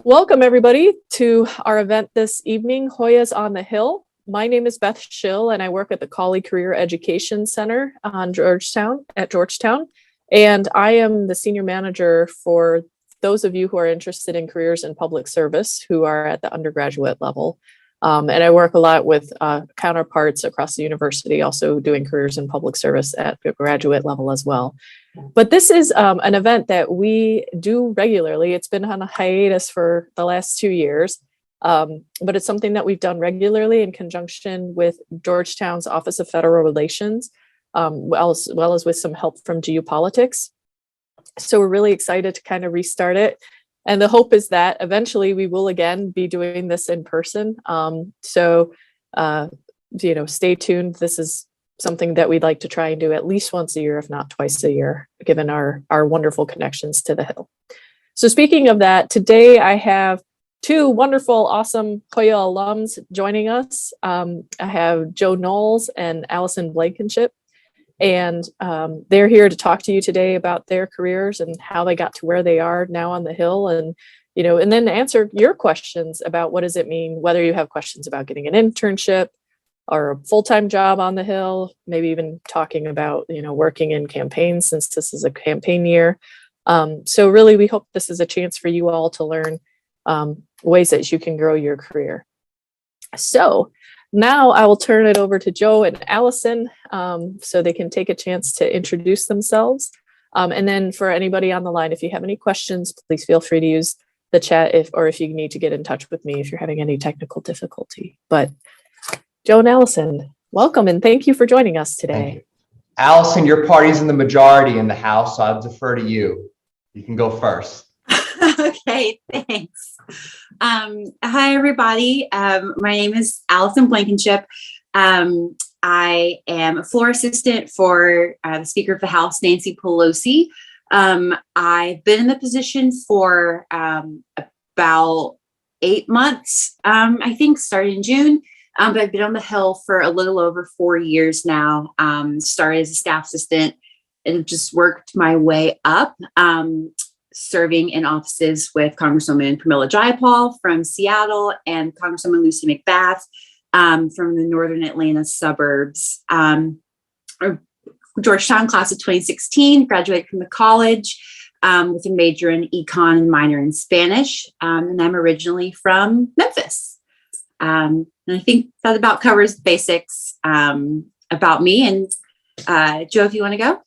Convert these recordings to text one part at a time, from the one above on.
Welcome, everybody, to our event this evening, Hoyas on the Hill. My name is Beth Schill, and I work at the Cawley Career Education Center at Georgetown. And I am the senior manager for those of you who are interested in careers in public service who are at the undergraduate level. And I work a lot with counterparts across the university, also doing careers in public service at the graduate level as well. But this is an event that we do regularly. It's been on a hiatus for the last 2 years, but it's something that we've done regularly in conjunction with Georgetown's Office of Federal Relations, well as with some help from Geopolitics. So we're really excited to kind of restart it. And the hope is that eventually we will again be doing this in person. So stay tuned. This is something that we'd like to try and do at least once a year, if not twice a year, given our wonderful connections to the Hill. So speaking of that, today I have two wonderful, awesome Hoya alums joining us. I have Joe Knowles and Allison Blankenship, and they're here to talk to you today about their careers and how they got to where they are now on the Hill, and then answer your questions about what does it mean, whether you have questions about getting an internship or a full-time job on the Hill, maybe even talking about, working in campaigns since this is a campaign year. So really, we hope this is a chance for you all to learn ways that you can grow your career. So now I will turn it over to Joe and Allison so they can take a chance to introduce themselves. And then for anybody on the line, if you have any questions, please feel free to use the chat if you need to get in touch with me if you're having any technical difficulty. But Joe and Allison, welcome and thank you for joining us today. Allison, your party's in the majority in the House, so I'll defer to you. You can go first. Okay, thanks. Hi, everybody. My name is Allison Blankenship. I am a floor assistant for the Speaker of the House, Nancy Pelosi. I've been in the position for about 8 months, I think, started in June. But I've been on the Hill for a little over 4 years now. Started as a staff assistant and just worked my way up, serving in offices with Congresswoman Pramila Jayapal from Seattle and Congresswoman Lucy McBath from the northern Atlanta suburbs. Georgetown class of 2016, graduated from the college with a major in econ and minor in Spanish. And I'm originally from Memphis. And I think that about covers the basics about me. And Joe, if you want to go.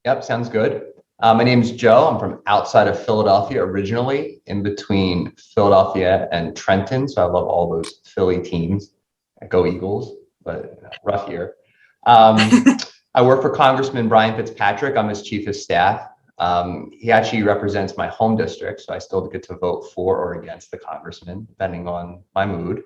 Yep, sounds good. My name's Joe. I'm from outside of Philadelphia originally, in between Philadelphia and Trenton. So I love all those Philly teams. Go Eagles, but rough year. I work for Congressman Brian Fitzpatrick. I'm his chief of staff. He actually represents my home district, so I still get to vote for or against the congressman, depending on my mood.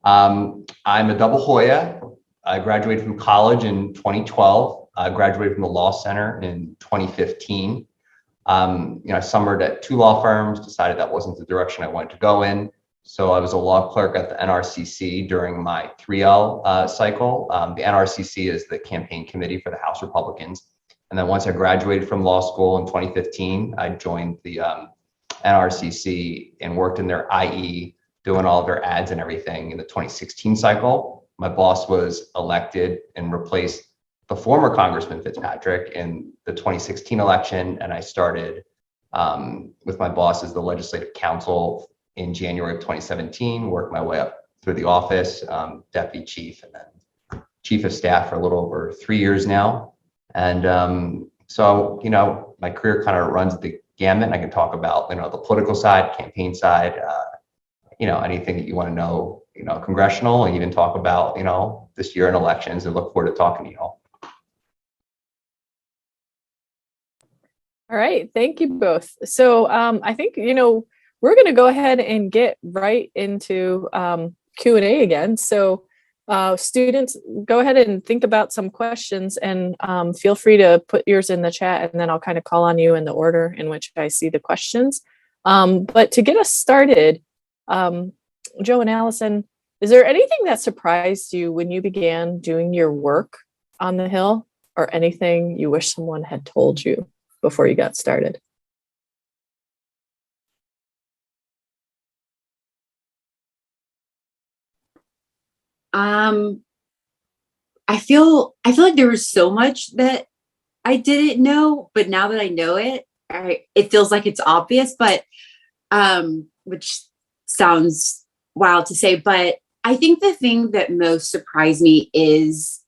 I'm a double Hoya. I graduated from college in 2012. I graduated from the Law Center in 2015. I summered at 2 law firms, decided that wasn't the direction I wanted to go in. So I was a law clerk at the NRCC during my 3L cycle. The NRCC is the campaign committee for the House Republicans. And then once I graduated from law school in 2015, I joined the NRCC and worked in their IE, doing all of their ads and everything in the 2016 cycle. My boss was elected and replaced the former Congressman Fitzpatrick in the 2016 election. And I started with my boss as the legislative counsel in January of 2017, worked my way up through the office, deputy chief, and then chief of staff for a little over 3 years now. And so, my career kind of runs the gamut. I can talk about, the political side, campaign side, anything that you want to know, congressional, and even talk about, this year in elections, and look forward to talking to you all. All right, thank you both. So I think, we're going to go ahead and get right into Q&A again. So students, go ahead and think about some questions and feel free to put yours in the chat, and then I'll kind of call on you in the order in which I see the questions. But to get us started, Joe and Allison, is there anything that surprised you when you began doing your work on the Hill, or anything you wish someone had told you before you got started? I feel like there was so much that I didn't know, but now that I know it, it feels like it's obvious, but which sounds wild to say, but I think the thing that most surprised me is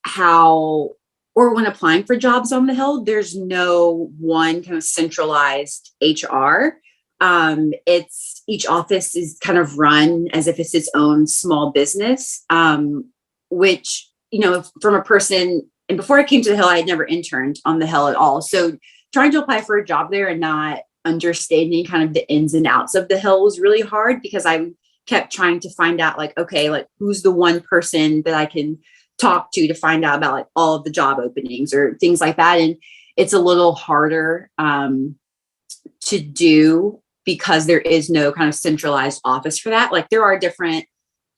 how, or when applying for jobs on the Hill, there's no one kind of centralized HR. It's each office is kind of run as if it's its own small business, which, you know, from a person, and before I came to the Hill, I had never interned on the Hill at all. So trying to apply for a job there and not understanding kind of the ins and outs of the Hill was really hard, because I kept trying to find out, like, okay, like, who's the one person that I can talk to find out about like all of the job openings or things like that. And it's a little harder to do because there is no kind of centralized office for that. Like, there are different,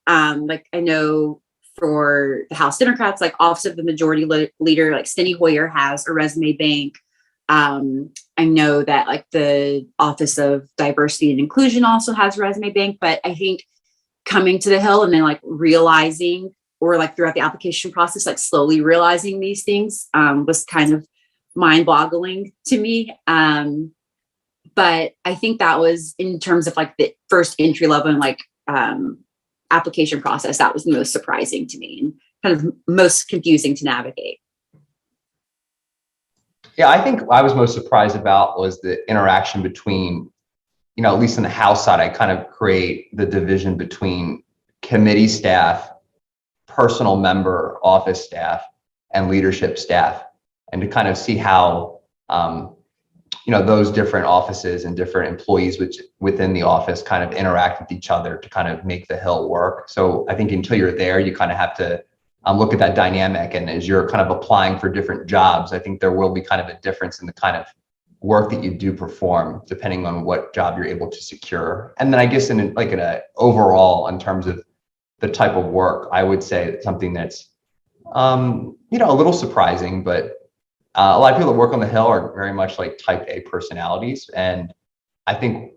like, I know for the House Democrats, like Office of the Majority Leader, like Steny Hoyer has a resume bank. I know that like the Office of Diversity and Inclusion also has a resume bank, but I think coming to the Hill and then like realizing, or like throughout the application process, like slowly realizing these things was kind of mind-boggling to me. But I think that was, in terms of like the first entry level and like application process, that was most surprising to me and kind of most confusing to navigate. Yeah, I think what I was most surprised about was the interaction between, you know, at least on the House side, I kind of create the division between committee staff, personal member office staff, and leadership staff, and to kind of see how, you know, those different offices and different employees which within the office kind of interact with each other to kind of make the Hill work. So I think until you're there, you kind of have to look at that dynamic. And as you're kind of applying for different jobs, I think there will be kind of a difference in the kind of work that you do perform depending on what job you're able to secure. And then I guess in like in a overall, in terms of the type of work, I would say something that's, you know, a little surprising, but a lot of people that work on the Hill are very much like type A personalities. And I think,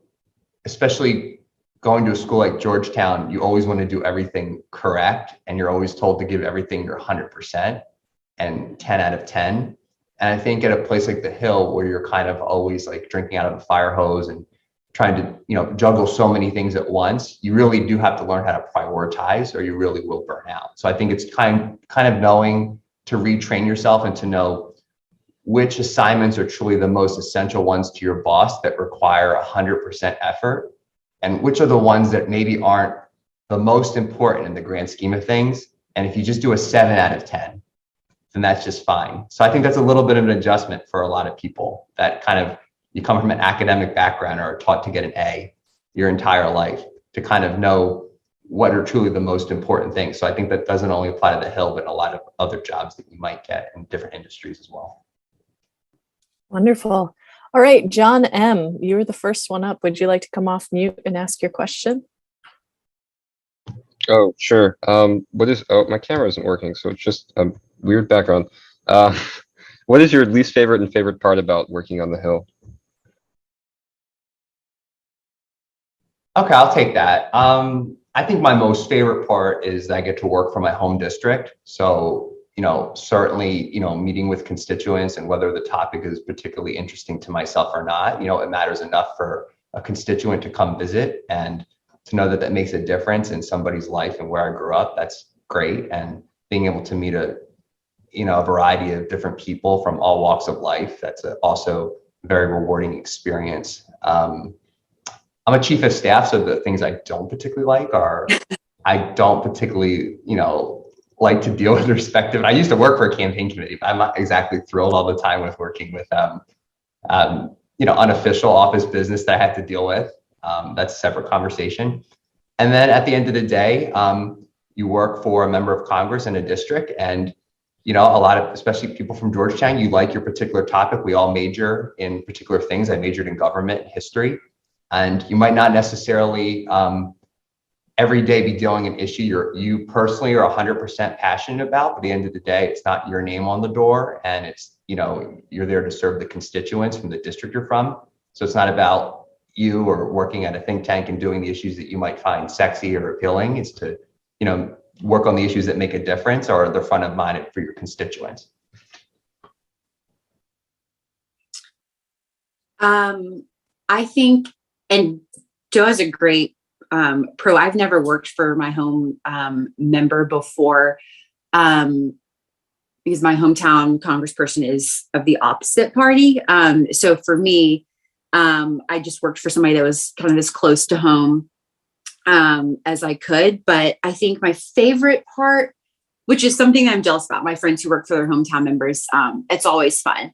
especially going to a school like Georgetown, you always want to do everything correct. And you're always told to give everything your 100% and 10 out of 10. And I think at a place like the Hill, where you're kind of always like drinking out of a fire hose and trying to, you know, juggle so many things at once, you really do have to learn how to prioritize, or you really will burn out. So I think it's kind of knowing to retrain yourself and to know which assignments are truly the most essential ones to your boss that require 100% effort, and which are the ones that maybe aren't the most important in the grand scheme of things. And if you just do a 7 out of 10, then that's just fine. So I think that's a little bit of an adjustment for a lot of people that kind of, you come from an academic background or are taught to get an A your entire life, to kind of know what are truly the most important things. So I think that doesn't only apply to the Hill, but a lot of other jobs that you might get in different industries as well. Wonderful. All right, John M., you were the first one up. Would you like to come off mute and ask your question? Oh, sure. My camera isn't working, so it's just a weird background. What is your least favorite and favorite part about working on the Hill? Okay, I'll take that. I think my most favorite part is that I get to work for my home district. So, you know, certainly, you know, meeting with constituents and whether the topic is particularly interesting to myself or not, you know, it matters enough for a constituent to come visit, and to know that that makes a difference in somebody's life and where I grew up. That's great. And being able to meet a variety of different people from all walks of life, that's also a very rewarding experience. I'm a chief of staff, so the things I don't particularly like are, I don't particularly, you know, like to deal with respect to it. I used to work for a campaign committee, but I'm not exactly thrilled all the time with working with, you know, unofficial office business that I have to deal with. That's a separate conversation. And then at the end of the day, you work for a member of Congress in a district, and, you know, a lot of, especially people from Georgetown, you like your particular topic. We all major in particular things. I majored in government and history, and you might not necessarily every day be dealing an issue you personally are 100% passionate about, but at the end of the day, it's not your name on the door, and it's, you know, you're there to serve the constituents from the district you're from. So it's not about you or working at a think tank and doing the issues that you might find sexy or appealing. It's to work on the issues that make a difference or they're front of mind for your constituents? I think, and Joe has a great pro. I've never worked for my home member before because my hometown congressperson is of the opposite party. So for me, I just worked for somebody that was kind of as close to home as I could. But I think my favorite part, which is something that I'm jealous about, my friends who work for their hometown members, it's always fun.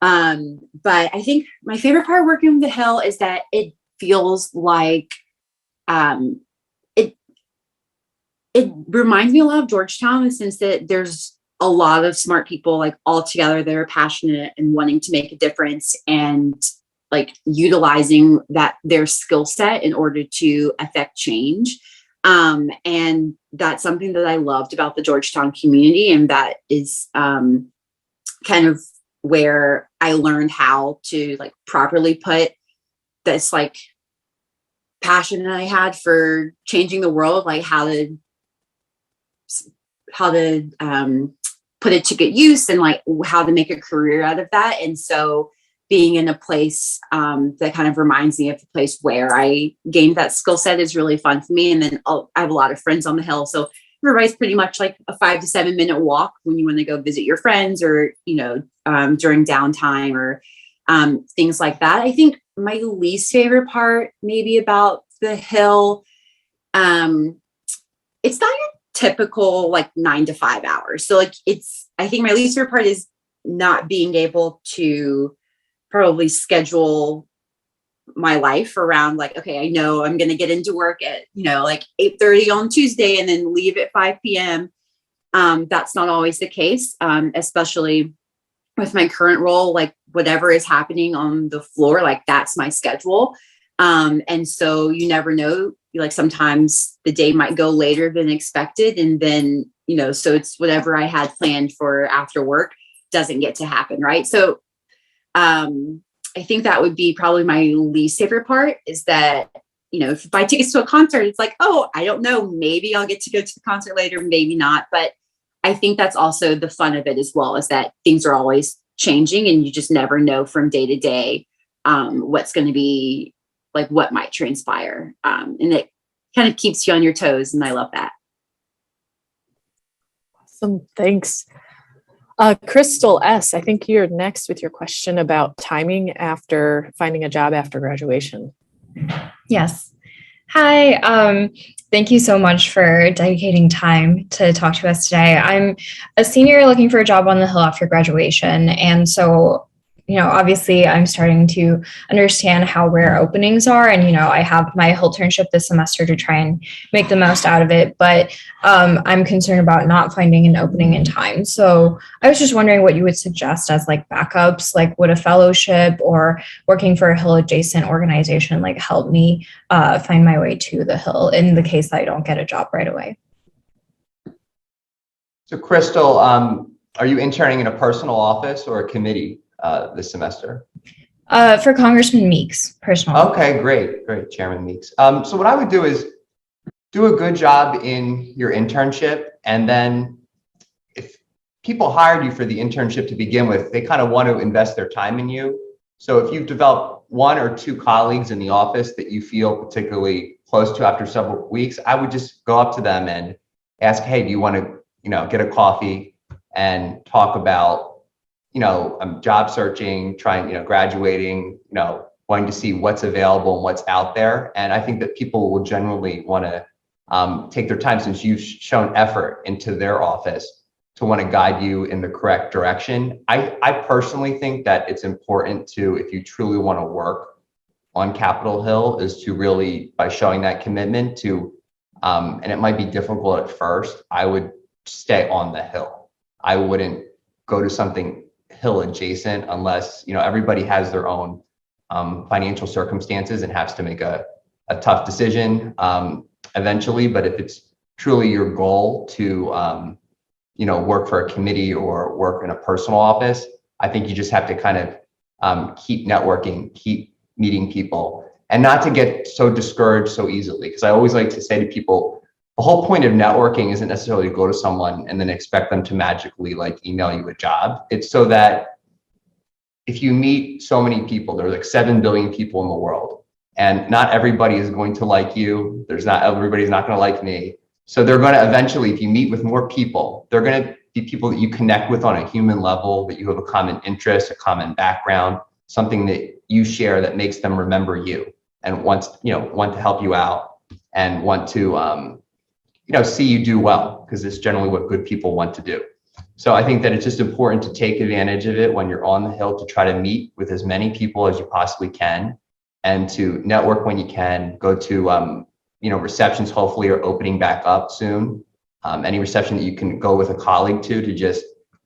But I think my favorite part of working with the Hill is that it feels like it reminds me a lot of Georgetown in the sense that there's a lot of smart people like all together that are passionate and wanting to make a difference and like utilizing that their skill set in order to affect change. And that's something that I loved about the Georgetown community. And that is kind of where I learned how to like properly put this like passion that I had for changing the world, like how to put it to good use and like how to make a career out of that. And so being in a place that kind of reminds me of the place where I gained that skill set is really fun for me. And then I have a lot of friends on the Hill. So everybody's pretty much like a 5 to 7 minute walk when you want to go visit your friends or, during downtime or things like that. I think my least favorite part maybe about the Hill, it's not your typical like 9 to 5 hours. So like I think my least favorite part is not being able to probably schedule my life around like, okay, I know I'm going to get into work at, like 8:30 on Tuesday and then leave at 5 p.m. That's not always the case, especially with my current role, like whatever is happening on the floor, like that's my schedule. And so you never know, like sometimes the day might go later than expected. And then, so it's whatever I had planned for after work doesn't get to happen. Right. So, I think that would be probably my least favorite part is that, if you buy tickets to a concert, it's like, oh, I don't know, maybe I'll get to go to the concert later, maybe not. But I think that's also the fun of it as well, is that things are always changing and you just never know from day to day what's going to be like what might transpire. And it kind of keeps you on your toes. And I love that. Awesome. Thanks. Crystal S., I think you're next with your question about timing after finding a job after graduation. Yes. Hi. Thank you so much for dedicating time to talk to us today. I'm a senior looking for a job on the Hill after graduation. And so, obviously I'm starting to understand how rare openings are. And, I have my Internship this semester to try and make the most out of it. But I'm concerned about not finding an opening in time. So I was just wondering what you would suggest as like backups, like would a fellowship or working for a Hill adjacent organization like help me find my way to the Hill in the case that I don't get a job right away? So Crystal, are you interning in a personal office or a committee this semester? For Congressman Meeks, personal. Okay, great, Chairman Meeks. So what I would do is do a good job in your internship, and then if people hired you for the internship to begin with, they kind of want to invest their time in you. So if you've developed 1 or 2 colleagues in the office that you feel particularly close to after several weeks, I would just go up to them and ask, hey, do you want to, get a coffee and talk about, I'm job searching, trying, graduating, wanting to see what's available and what's out there. And I think that people will generally want to take their time, since you've shown effort into their office, to want to guide you in the correct direction. I personally think that it's important to, if you truly want to work on Capitol Hill, is to really, by showing that commitment to, and it might be difficult at first, I would stay on the Hill. I wouldn't go to something Hill adjacent unless, everybody has their own financial circumstances and has to make a tough decision eventually. But if it's truly your goal to, work for a committee or work in a personal office, I think you just have to kind of keep networking, keep meeting people, and not to get so discouraged so easily. Because I always like to say to people, the whole point of networking isn't necessarily to go to someone and then expect them to magically like email you a job. It's so that if you meet so many people, there's like 7 billion people in the world, and not everybody is going to like you. Everybody's not going to like me. So they're going to eventually, if you meet with more people, they're going to be people that you connect with on a human level, that you have a common interest, a common background, something that you share that makes them remember you and want to help you out and want to, see you do well, because it's generally what good people want to do. So I think that it's just important to take advantage of it when you're on the Hill, to try to meet with as many people as you possibly can, and to network when you can. Go to, receptions hopefully are opening back up soon. Any reception that you can go with a colleague to just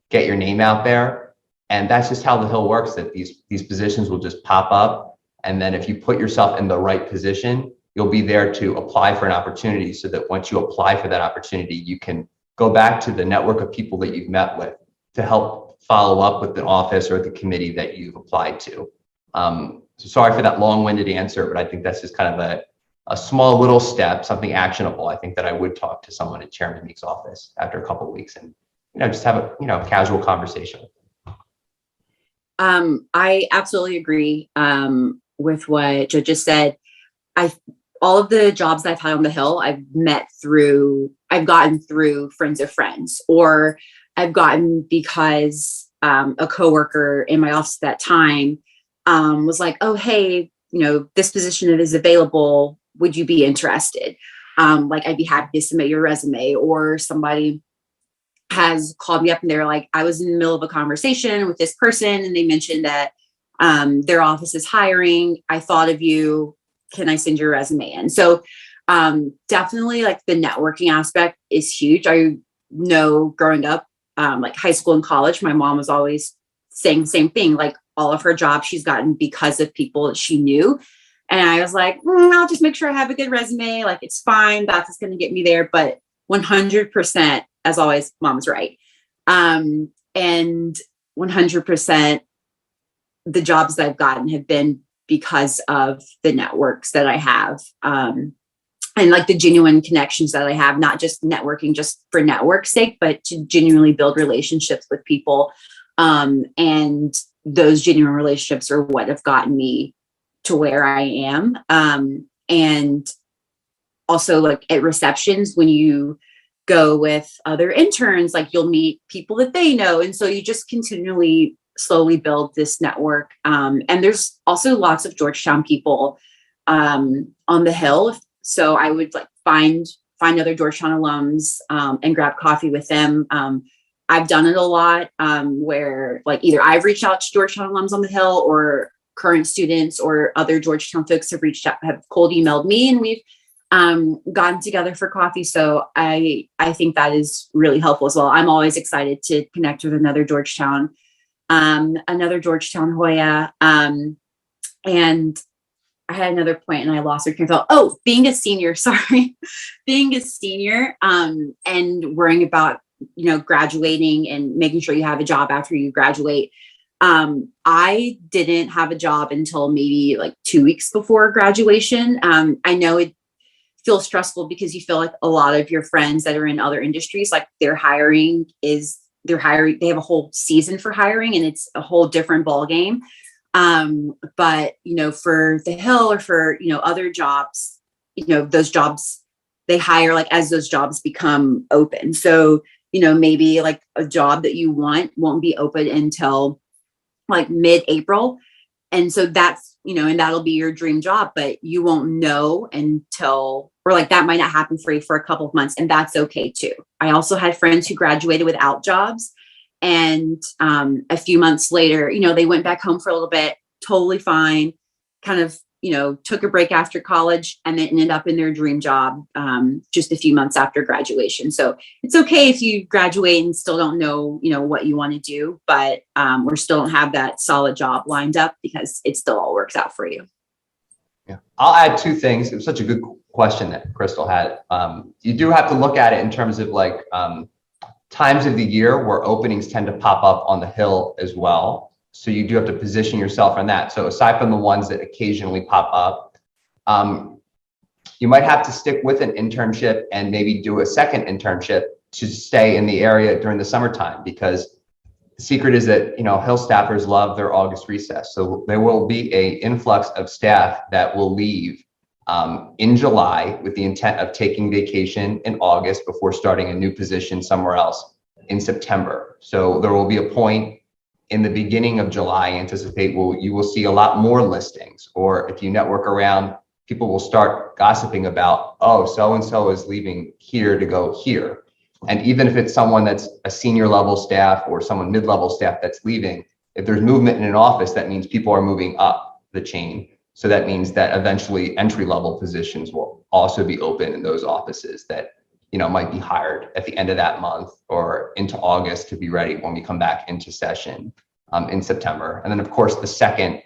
get your name out there. And that's just how the Hill works, that these positions will just pop up. And then if you put yourself in the right position, you'll be there to apply for an opportunity, so that once you apply for that opportunity, you can go back to the network of people that you've met with to help follow up with the office or the committee that you've applied to. So sorry for that long-winded answer, but I think that's just kind of a small little step, something actionable. I think that I would talk to someone at Chairman Meek's office after a couple of weeks and, just have a, casual conversation. I absolutely agree with what Joe just said. All of the jobs I've had on the Hill, I've gotten through friends of friends, or I've gotten because a coworker in my office at that time was like, oh, hey, this position is available. Would you be interested? I'd be happy to submit your resume. Or somebody has called me up and they're like, I was in the middle of a conversation with this person and they mentioned that their office is hiring. I thought of you. Can I send your resume in? So definitely like the networking aspect is huge. I know growing up, like high school and college, my mom was always saying the same thing. Like all of her jobs she's gotten because of people that she knew. And I was like, I'll just make sure I have a good resume. Like it's fine. That's just going to get me there. But 100%, as always, mom's right. And 100% the jobs that I've gotten have been because of the networks that I have, and like the genuine connections that I have, not just networking just for network's sake, but to genuinely build relationships with people. And those genuine relationships are what have gotten me to where I am. And also like at receptions, when you go with other interns, like you'll meet people that they know. And so you just continually slowly build this network. And there's also lots of Georgetown people on the Hill. So I would like find other Georgetown alums and grab coffee with them. I've done it a lot where like either I've reached out to Georgetown alums on the Hill, or current students or other Georgetown folks have reached out, have cold emailed me, and we've gotten together for coffee. So I think that is really helpful as well. I'm always excited to connect with another Georgetown Hoya. And I had another point and I lost it. Oh, being a senior, sorry. Being a senior and worrying about, graduating and making sure you have a job after you graduate. I didn't have a job until maybe like 2 weeks before graduation. I know it feels stressful because you feel like a lot of your friends that are in other industries, like they have a whole season for hiring and it's a whole different ball game. But, for the Hill or for, other jobs, those jobs, they hire like as those jobs become open. So, maybe like a job that you want won't be open until like mid-April. And so that's, and that'll be your dream job, but you won't know until, or like that might not happen for you for a couple of months. And that's okay too. I also had friends who graduated without jobs. And a few months later, they went back home for a little bit, totally fine, kind of, took a break after college and then ended up in their dream job just a few months after graduation. So it's okay if you graduate and still don't know, what you want to do, but or still don't have that solid job lined up, because it still all works out for you. Yeah, I'll add 2 things. It was such a good question that Crystal had. You do have to look at it in terms of like times of the year where openings tend to pop up on the Hill as well. So you do have to position yourself on that. So aside from the ones that occasionally pop up, you might have to stick with an internship and maybe do a second internship to stay in the area during the summertime, because the secret is that, Hill staffers love their August recess. So there will be a influx of staff that will leave in July with the intent of taking vacation in August before starting a new position somewhere else in September. So there will be a point in the beginning of July, I anticipate you will see a lot more listings, or if you network around, people will start gossiping about, oh, so-and-so is leaving here to go here. And even if it's someone that's a senior level staff or someone mid-level staff that's leaving, if there's movement in an office, that means people are moving up the chain. So that means that eventually entry-level positions will also be open in those offices that, might be hired at the end of that month or into August to be ready when we come back into session in September. And then of course, the second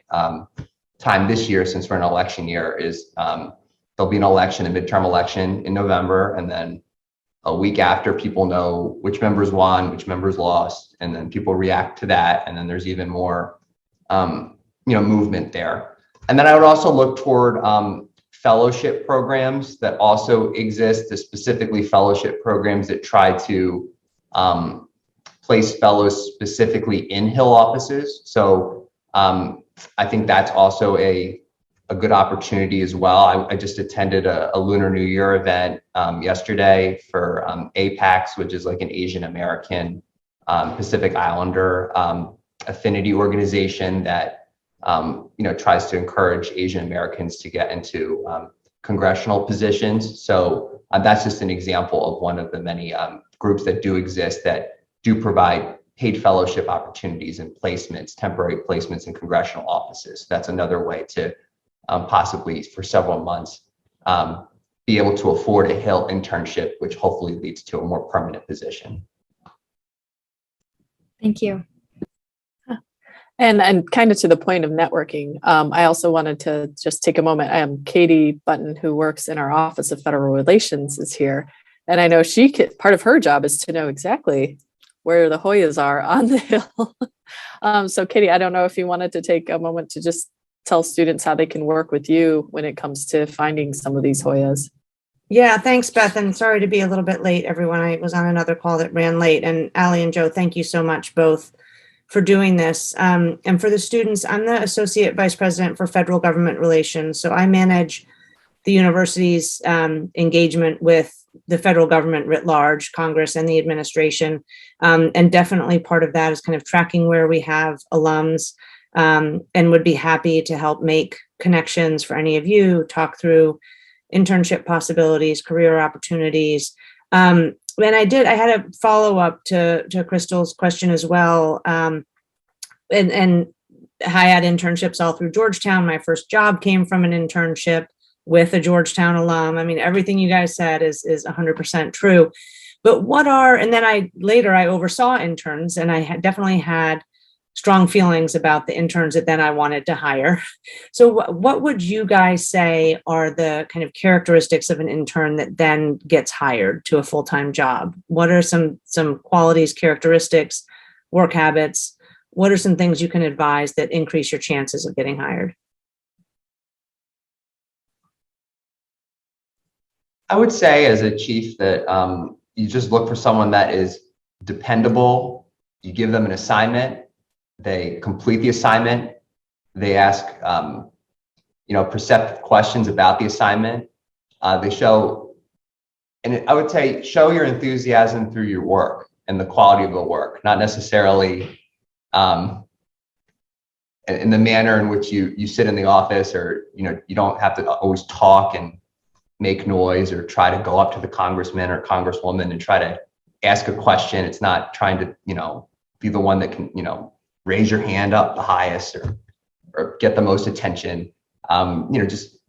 time this year, since we're in an election year, is there'll be an election, a midterm election in November. And then a week after, people know which members won, which members lost, and then people react to that. And then there's even more, movement there. And then I would also look toward fellowship programs that also exist, specifically fellowship programs that try to place fellows specifically in Hill offices. So I think that's also a good opportunity as well. I just attended a Lunar New Year event yesterday for APACS, which is like an Asian American Pacific Islander affinity organization that tries to encourage Asian Americans to get into congressional positions. So that's just an example of one of the many groups that do exist that do provide paid fellowship opportunities and placements, temporary placements in congressional offices. That's another way to possibly for several months be able to afford a Hill internship, which hopefully leads to a more permanent position. Thank you. And kind of to the point of networking, I also wanted to just take a moment. Katie Button, who works in our Office of Federal Relations, is here. And I know part of her job is to know exactly where the Hoyas are on the Hill. So Katie, I don't know if you wanted to take a moment to just tell students how they can work with you when it comes to finding some of these Hoyas. Yeah, thanks, Beth. And sorry to be a little bit late, everyone. I was on another call that ran late. And Allie and Joe, thank you so much both for doing this. And for the students, I'm the Associate Vice President for Federal Government Relations. So I manage the university's engagement with the federal government writ large, Congress and the administration. And definitely part of that is kind of tracking where we have alums, and would be happy to help make connections for any of you, talk through internship possibilities, career opportunities. And I had a follow up to Crystal's question as well. And I had internships all through Georgetown. My first job came from an internship with a Georgetown alum. I mean, everything you guys said is 100% true. But and then I oversaw interns, and I definitely had strong feelings about the interns that then I wanted to hire. So what would you guys say are the kind of characteristics of an intern that then gets hired to a full-time job? What are some qualities, characteristics, work habits? What are some things you can advise that increase your chances of getting hired? I would say as a chief that you just look for someone that is dependable. You give them an assignment, they complete the assignment, they ask perceptive questions about the assignment. They show, and I would say show your enthusiasm through your work and the quality of the work, not necessarily in the manner in which you sit in the office, or you don't have to always talk and make noise or try to go up to the congressman or congresswoman and try to ask a question. It's not trying to be the one that can raise your hand up the highest or get the most attention. Just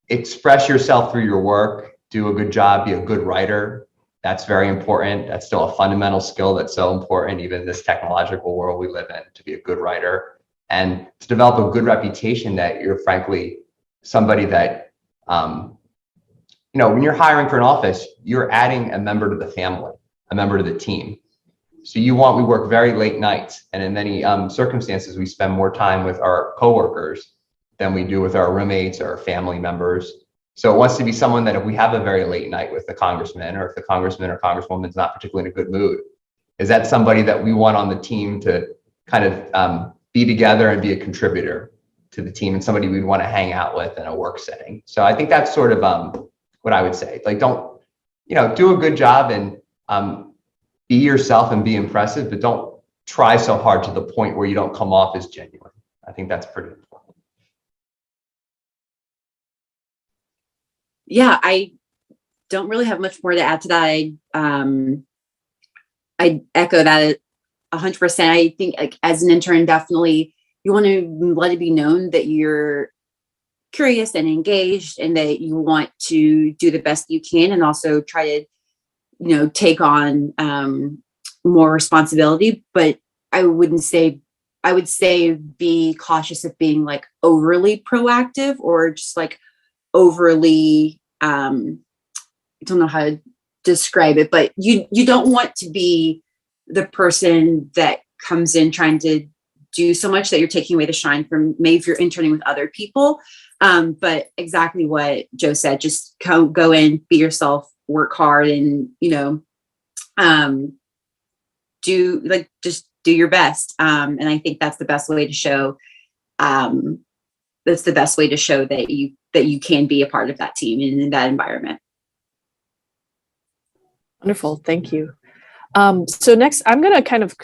express yourself through your work, do a good job, be a good writer. That's very important. That's still a fundamental skill that's so important, even in this technological world we live in, to be a good writer and to develop a good reputation that you're frankly somebody that, when you're hiring for an office, you're adding a member to the family, a member to the team. So we work very late nights, and in many circumstances, we spend more time with our coworkers than we do with our roommates or family members. So it wants to be someone that if we have a very late night with the congressman, or if the congressman or congresswoman's not particularly in a good mood, is that somebody that we want on the team to kind of be together and be a contributor to the team, and somebody we'd want to hang out with in a work setting. So I think that's sort of what I would say. Like, don't, do a good job and be yourself and be impressive, but don't try so hard to the point where you don't come off as genuine. I think that's pretty important. Yeah, I don't really have much more to add to that. I echo that 100%. I think, like, as an intern, definitely you want to let it be known that you're curious and engaged, and that you want to do the best you can, and also try to, take on more responsibility. But I would say be cautious of being like overly proactive, or just like overly, I don't know how to describe it, but you don't want to be the person that comes in trying to do so much that you're taking away the shine from, maybe if you're interning with other people. But exactly what Joe said, just go in, be yourself, work hard, and, just do your best. And I think that's the best way to show, that you can be a part of that team and in that environment. Wonderful. Thank you. So next, I'm going to kind of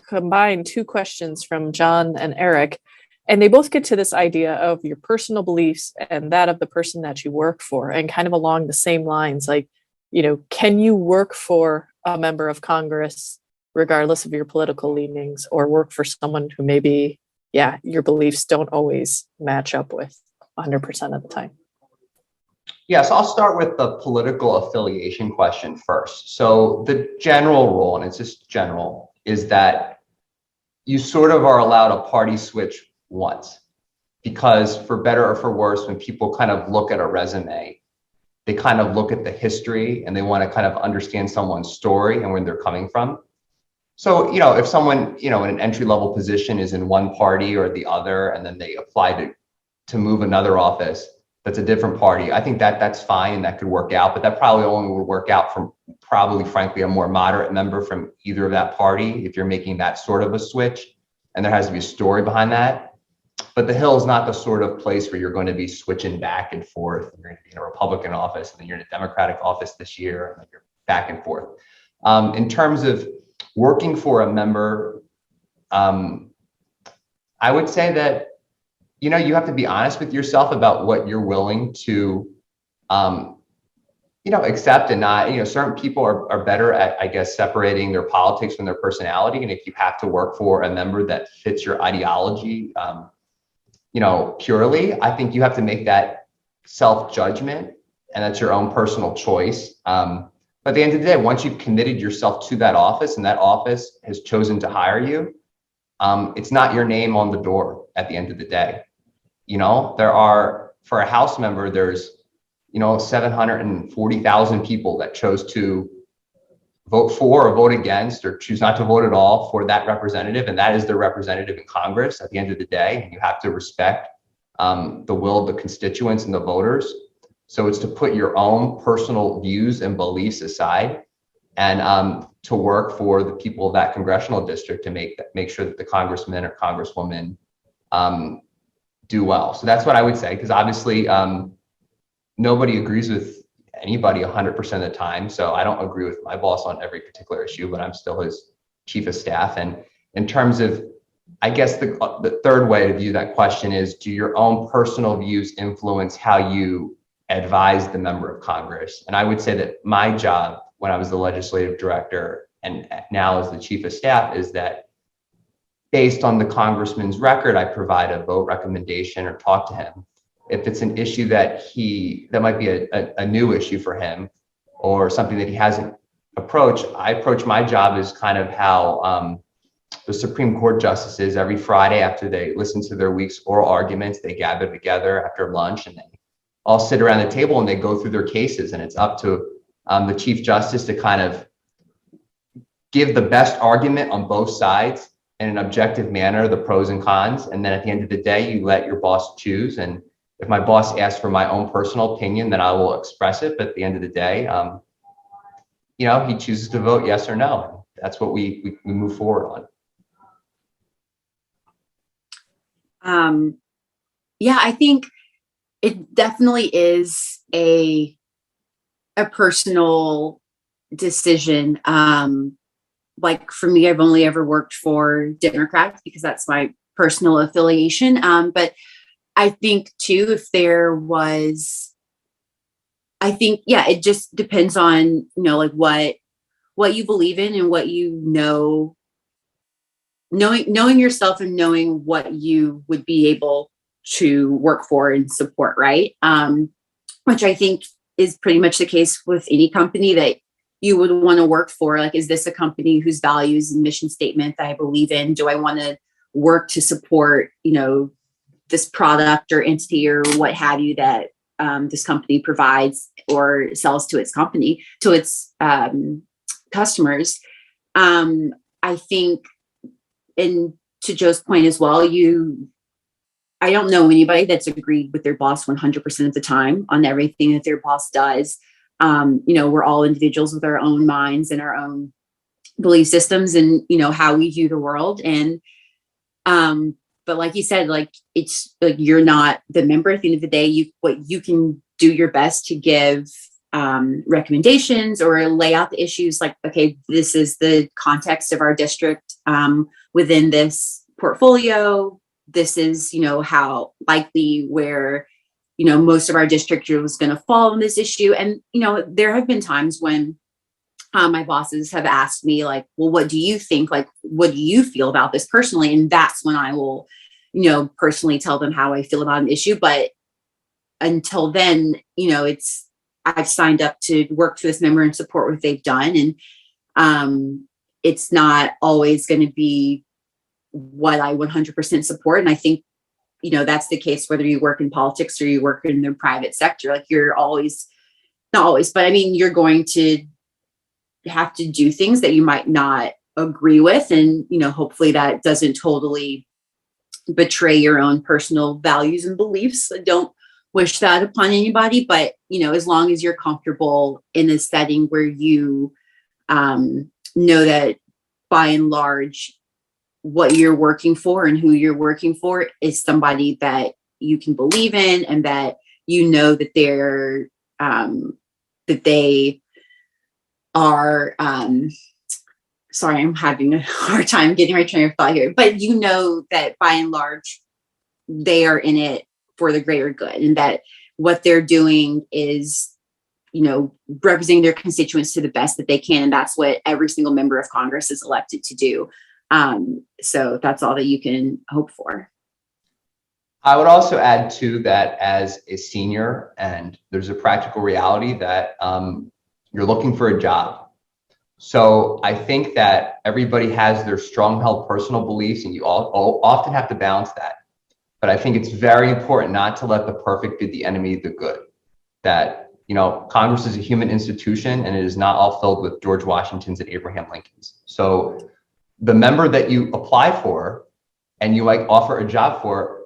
combine two questions from John and Eric, and they both get to this idea of your personal beliefs and that of the person that you work for, and kind of along the same lines, like, can you work for a member of Congress regardless of your political leanings, or work for someone who maybe, your beliefs don't always match up with 100% of the time? Yeah, so I'll start with the political affiliation question first. So the general rule, and it's just general, is that you sort of are allowed a party switch once, because for better or for worse, when people kind of look at a resume, they kind of look at the history and they want to kind of understand someone's story and where they're coming from. So, if someone, in an entry-level position is in one party or the other, and then they apply to move another office that's a different party, I think that's fine and that could work out, but that probably only would work out from frankly, a more moderate member from either of that party, if you're making that sort of a switch, and there has to be a story behind that. But the Hill is not the sort of place where you're going to be switching back and forth. You're going to be in a Republican office, and then you're in a Democratic office this year, and then you're back and forth. In terms of working for a member, I would say that, you have to be honest with yourself about what you're willing to, accept and not. Certain people are better at, I guess, separating their politics from their personality. And if you have to work for a member that fits your ideology, purely, I think you have to make that self-judgment, and that's your own personal choice. But at the end of the day, once you've committed yourself to that office and that office has chosen to hire you, it's not your name on the door at the end of the day. There are, for a House member, there's, 740,000 people that chose to vote for or vote against or choose not to vote at all for that representative. And that is their representative in Congress at the end of the day. And you have to respect the will of the constituents and the voters. So it's to put your own personal views and beliefs aside, and to work for the people of that congressional district to make sure that the congressman or congresswoman do well. So that's what I would say, because obviously nobody agrees with anybody 100% of the time. So I don't agree with my boss on every particular issue, but I'm still his chief of staff. And in terms of, I guess the third way to view that question is, do your own personal views influence how you advise the member of Congress? And I would say that my job when I was the legislative director and now as the chief of staff is that, based on the congressman's record, I provide a vote recommendation or talk to him. If it's an issue that might be a new issue for him, or something that he hasn't approached, I approach my job as kind of how the Supreme Court justices, every Friday after they listen to their week's oral arguments, they gather together after lunch and they all sit around the table and they go through their cases. And it's up to the Chief Justice to kind of give the best argument on both sides in an objective manner, the pros and cons. And then at the end of the day, you let your boss choose. And if my boss asks for my own personal opinion, then I will express it. But at the end of the day, he chooses to vote yes or no. That's what we move forward on. Yeah, I think it definitely is a personal decision. Like for me, I've only ever worked for Democrats because that's my personal affiliation. But I think too, if there was, I think, yeah, it just depends on, like what you believe in and what knowing yourself and knowing what you would be able to work for and support, right? Which I think is pretty much the case with any company that you would want to work for. Like, is this a company whose values and mission statement that I believe in? Do I want to work to support, this product or entity or what have you that this company provides or sells to its customers? I think, and to Joe's point as well, I don't know anybody that's agreed with their boss 100% of the time on everything that their boss does. We're all individuals with our own minds and our own belief systems and, how we view the world. And, but like you said, like, it's like, you're not the member at the end of the day. What you can do your best to give recommendations or lay out the issues, like, okay, this is the context of our district within this portfolio. This is, how likely where, most of our district was going to fall on this issue. And, there have been times when my bosses have asked me, like, well, what do you think? Like, what do you feel about this personally? And that's when I will, personally tell them how I feel about an issue. But until then, I've signed up to work for this member and support what they've done. And it's not always going to be what I 100% support. And I think, that's the case whether you work in politics or you work in the private sector. Like, you're always, not always, but I mean, you're going to have to do things that you might not agree with. And, hopefully that doesn't totally betray your own personal values and beliefs. I don't wish that upon anybody, but, as long as you're comfortable in a setting where you know that by and large, what you're working for and who you're working for is somebody that you can believe in, and that that they're that they are sorry, I'm having a hard time getting my train of thought here, but that by and large they are in it for the greater good, and that what they're doing is representing their constituents to the best that they can. And that's what every single member of Congress is elected to do. So that's all that you can hope for. I would also add too that as a senior, and there's a practical reality that you're looking for a job. So I think that everybody has their strong held personal beliefs, and you all often have to balance that. But I think it's very important not to let the perfect be the enemy of the good. That, Congress is a human institution, and it is not all filled with George Washingtons and Abraham Lincolns. So the member that you apply for and you offer a job for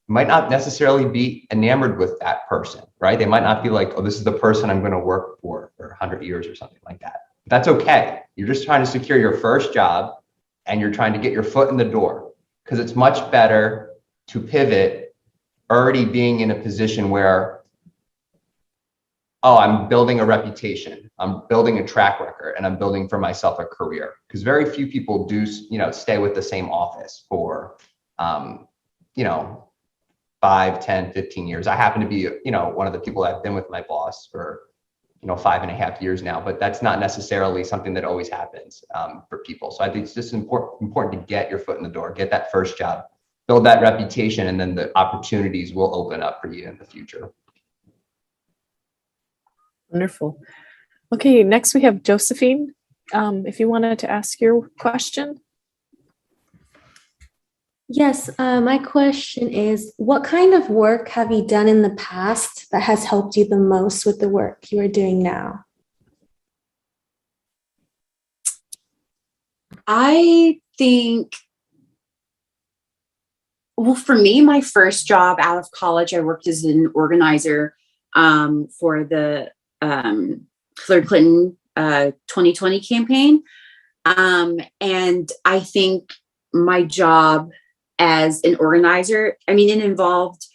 might not necessarily be enamored with that person, right? They might not be like, oh, this is the person I'm going to work for 100 years or something like that. That's okay. You're just trying to secure your first job, and you're trying to get your foot in the door, because it's much better to pivot already being in a position where, oh, I'm building a reputation, I'm building a track record, and I'm building for myself a career. Because very few people do, stay with the same office for, 5, 10, 15 years. I happen to be, one of the people that have been with my boss for, 5.5 years now, but that's not necessarily something that always happens for people. So I think it's just important to get your foot in the door, get that first job, build that reputation, and then the opportunities will open up for you in the future. Wonderful. Okay, next we have Josephine. If you wanted to ask your question. Yes, my question is, what kind of work have you done in the past that has helped you the most with the work you are doing now? I think Well, for me, my first job out of college, I worked as an organizer for the Hillary Clinton 2020 campaign. And I think my job as an organizer, I mean, it involved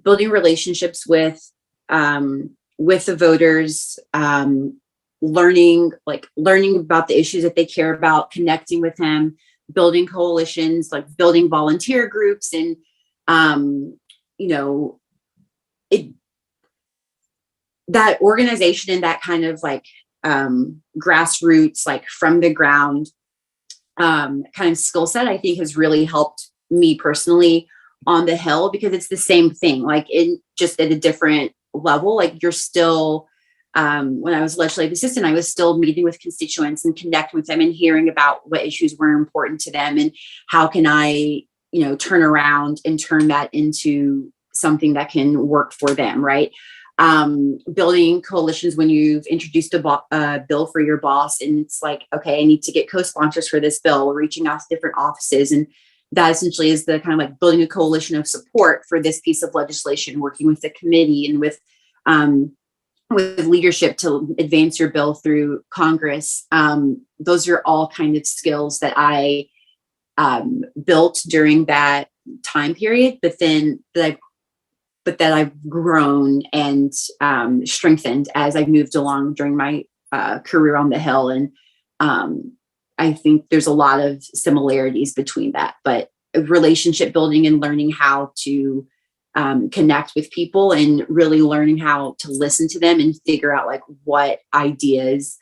building relationships with the voters, learning about the issues that they care about, connecting with them, building coalitions, like building volunteer groups, and that organization and that kind of like grassroots, like from the ground kind of skill set, I think has really helped me personally on the Hill, because it's the same thing, like in just at a different level. Like you're still, when I was legislative assistant, I was still meeting with constituents and connecting with them and hearing about what issues were important to them and how can I, turn around and turn that into something that can work for them, right? Building coalitions when you've introduced a bill for your boss, and it's like, okay, I need to get co-sponsors for this bill, reaching out to different offices. And that essentially is the kind of like building a coalition of support for this piece of legislation, working with the committee and with leadership to advance your bill through Congress. Those are all kind of skills that I built during that time period, but that I've grown and strengthened as I've moved along during my career on the Hill. And I think there's a lot of similarities between that, but relationship building and learning how to connect with people and really learning how to listen to them and figure out like what ideas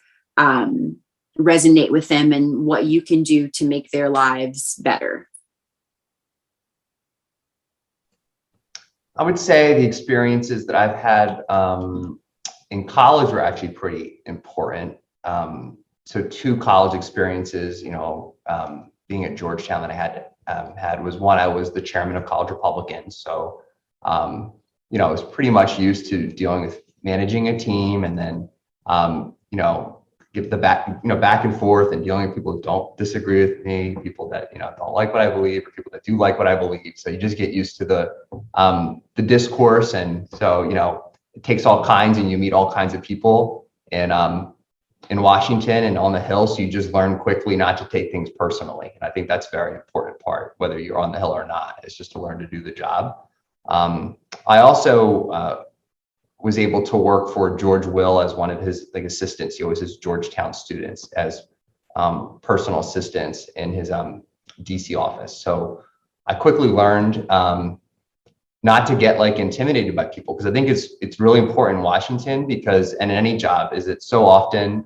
resonate with them and what you can do to make their lives better. I would say the experiences that I've had in college were actually pretty important. So 2 college experiences, being at Georgetown that I had was one, I was the chairman of College Republicans. So, I was pretty much used to dealing with managing a team and then, give the back and forth and dealing with people who don't disagree with me, people that, don't like what I believe, or people that do like what I believe. So you just get used to the discourse. And so, it takes all kinds and you meet all kinds of people in Washington and on the Hill. So you just learn quickly not to take things personally. And I think that's a very important part, whether you're on the Hill or not, is just to learn to do the job. I also was able to work for George Will as one of his assistants. He always has Georgetown students as personal assistants in his DC office. So I quickly learned not to get intimidated by people, because I think it's really important in Washington, because, and in any job, is that so often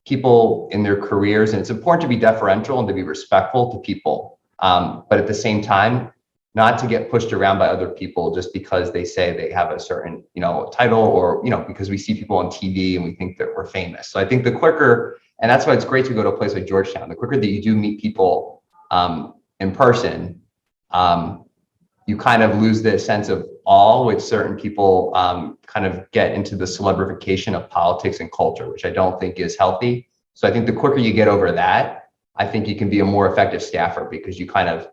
people in their careers, and it's important to be deferential and to be respectful to people, but at the same time, not to get pushed around by other people just because they say they have a certain, title, or, because we see people on TV and we think that we're famous. So I think the quicker, and that's why it's great to go to a place like Georgetown, the quicker that you do meet people in person, you kind of lose the sense of awe, which certain people kind of get into the celebrification of politics and culture, which I don't think is healthy. So I think the quicker you get over that, I think you can be a more effective staffer, because you kind of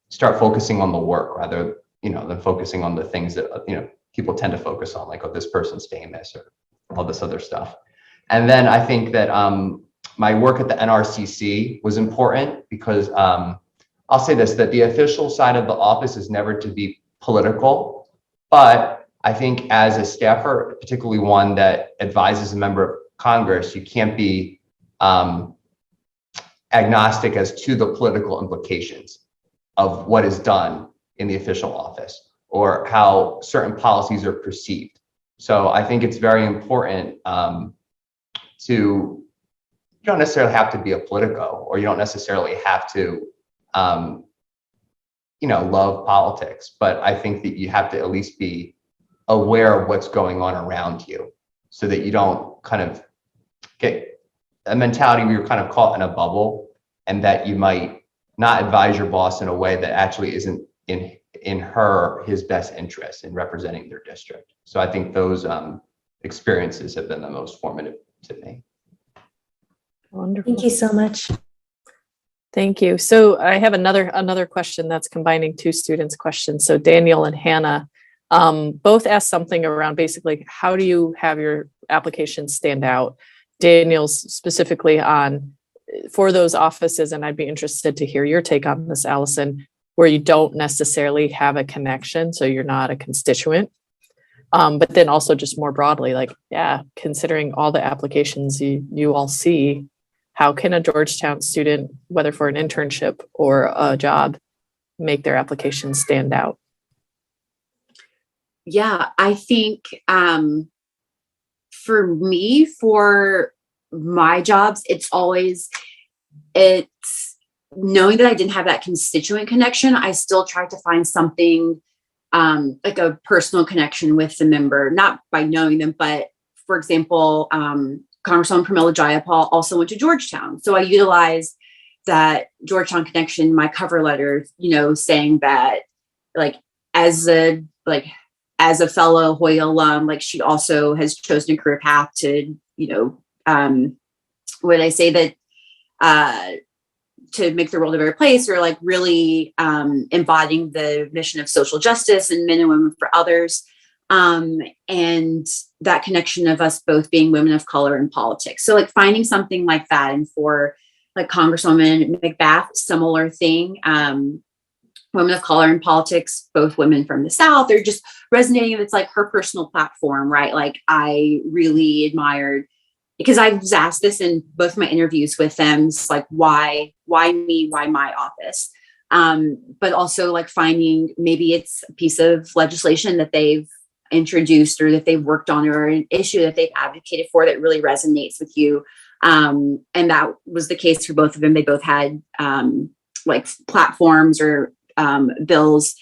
start focusing on the work rather, than focusing on the things that, people tend to focus on, like, oh, this person's famous or all this other stuff. And then I think that my work at the NRCC was important, because I'll say this, that the official side of the office is never to be political, but I think as a staffer, particularly one that advises a member of Congress, you can't be agnostic as to the political implications of what is done in the official office or how certain policies are perceived. So I think it's very important you don't necessarily have to be a politico, or you don't necessarily have to love politics, but I think that you have to at least be aware of what's going on around you, so that you don't kind of get a mentality where you're kind of caught in a bubble, and that you might not advise your boss in a way that actually isn't in his best interest in representing their district. So I think those experiences have been the most formative to me. Wonderful. Thank you so much. Thank you. So I have another question that's combining two students' questions. So Daniel and Hannah both asked something around basically how do you have your application stand out? Daniel's specifically on for those offices, and I'd be interested to hear your take on this, Allison, where you don't necessarily have a connection, so you're not a constituent. But then also just more broadly, like, yeah, considering all the applications you all see, how can a Georgetown student, whether for an internship or a job, make their application stand out? Yeah, I think for me, for my jobs, it's knowing that I didn't have that constituent connection. I still tried to find something like a personal connection with the member, not by knowing them, but for example, Congresswoman Pramila Jayapal also went to Georgetown. So I utilized that Georgetown connection in my cover letter, saying that like as a fellow Hoya alum, like she also has chosen a career path to, when I say that to make the world a better place, or like really embodying the mission of social justice and men and women for others. And that connection of us both being women of color in politics. So like finding something like that. And for like Congresswoman McBath, similar thing. Women of color in politics, both women from the South, they're just resonating. It's like her personal platform, right? Like I really admired, because I was asked this in both my interviews with them, it's like, why me, why my office? But also like finding maybe it's a piece of legislation that they've introduced or that they've worked on, or an issue that they've advocated for that really resonates with you. And that was the case for both of them. They both had like platforms or bills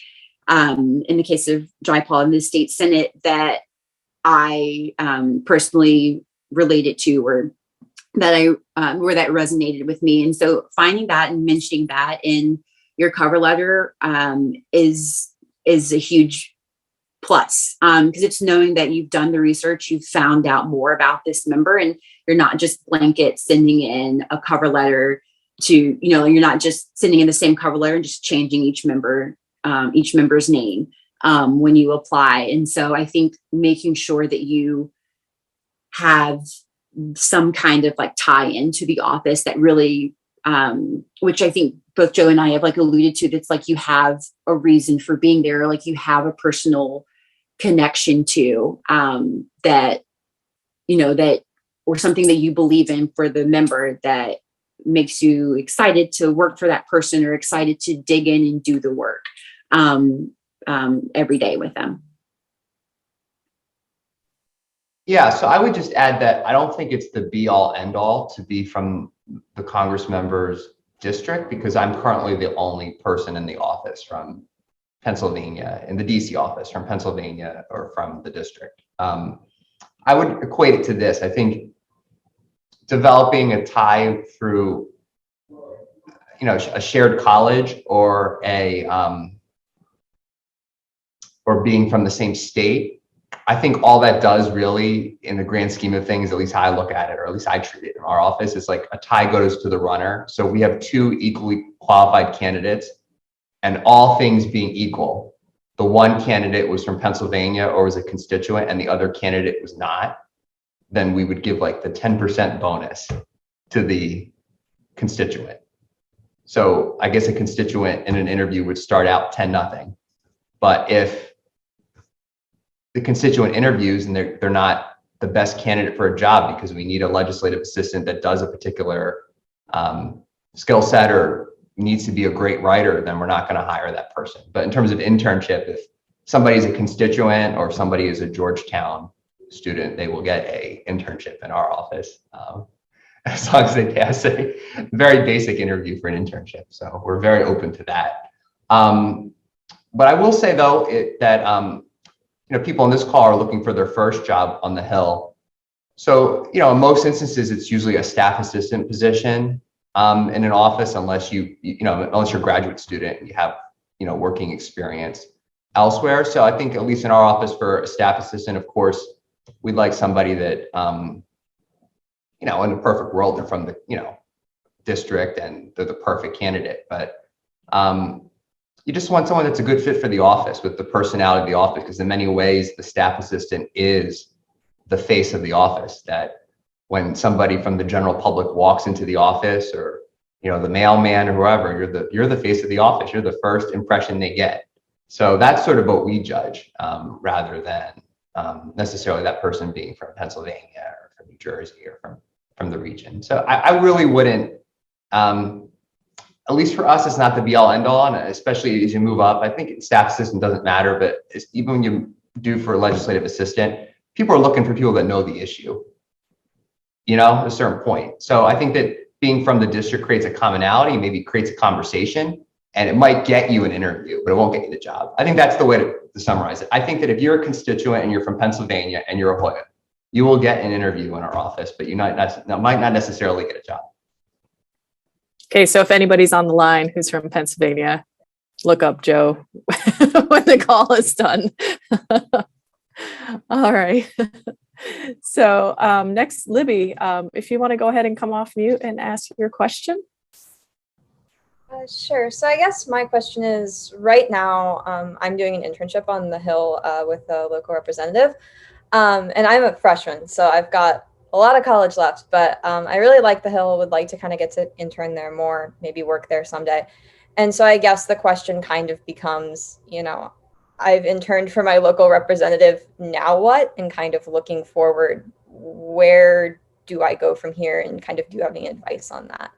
in the case of Jayapal in the state Senate that I personally related to, or that where that resonated with me. And so finding that and mentioning that in your cover letter is a huge plus, because it's knowing that you've done the research, you've found out more about this member, and you're not just blanket sending in a cover letter to, you're not just sending in the same cover letter and just changing each member's name when you apply. And so I think making sure that you have some kind of like tie into the office that really, which I think both Joe and I have like alluded to, that's like you have a reason for being there, like you have a personal connection to that, that, or something that you believe in for the member that makes you excited to work for that person, or excited to dig in and do the work every day with them. Yeah, so I would just add that I don't think it's the be all end all to be from the Congress member's district, because I'm currently the only person in the office from Pennsylvania, in the DC office from Pennsylvania or from the district. I would equate it to this. I think developing a tie through, a shared college, or or being from the same state. I think all that does really, in the grand scheme of things, at least how I look at it, or at least I treat it in our office, is like a tie goes to the runner. So we have two equally qualified candidates, and all things being equal, the one candidate was from Pennsylvania or was a constituent, and the other candidate was not, then we would give like the 10% bonus to the constituent. So I guess a constituent in an interview would start out 10-0. But if the constituent interviews and they're not the best candidate for a job because we need a legislative assistant that does a particular skill set or needs to be a great writer, then we're not going to hire that person. But in terms of internship, if somebody's a constituent or somebody is a Georgetown student, they will get a internship in our office as long as they pass a very basic interview for an internship. So we're very open to that. But I will say though that people on this call are looking for their first job on the Hill. So, in most instances, it's usually a staff assistant position in an office, unless unless you're a graduate student and you have, working experience elsewhere. So I think at least in our office for a staff assistant, of course, we'd like somebody that, in a perfect world, they're from the, district and they're the perfect candidate. But you just want someone that's a good fit for the office with the personality of the office, because in many ways, the staff assistant is the face of the office. That when somebody from the general public walks into the office, or the mailman or whoever, you're the face of the office. You're the first impression they get. So that's sort of what we judge, rather than necessarily that person being from Pennsylvania or from New Jersey or from the region. So I really wouldn't, at least for us, it's not the be all end all, and especially as you move up. I think staff assistant doesn't matter, but even when you do for a legislative assistant, people are looking for people that know the issue, at a certain point. So I think that being from the district creates a commonality, maybe creates a conversation, and it might get you an interview, but it won't get you the job. I think that's the way to summarize it. I think that if you're a constituent and you're from Pennsylvania and you're a Hoya, you will get an interview in our office, but you might not necessarily get a job. Okay, so if anybody's on the line who's from Pennsylvania, look up Joe when the call is done. All right. So next, Libby, if you want to go ahead and come off mute and ask your question. Sure. So I guess my question is, right now, I'm doing an internship on the Hill with a local representative, and I'm a freshman, so I've got a lot of college left, but I really like the Hill, would like to kind of get to intern there more, maybe work there someday. And so I guess the question kind of becomes, I've interned for my local representative, now what? And kind of looking forward, where do I go from here? And kind of, do you have any advice on that?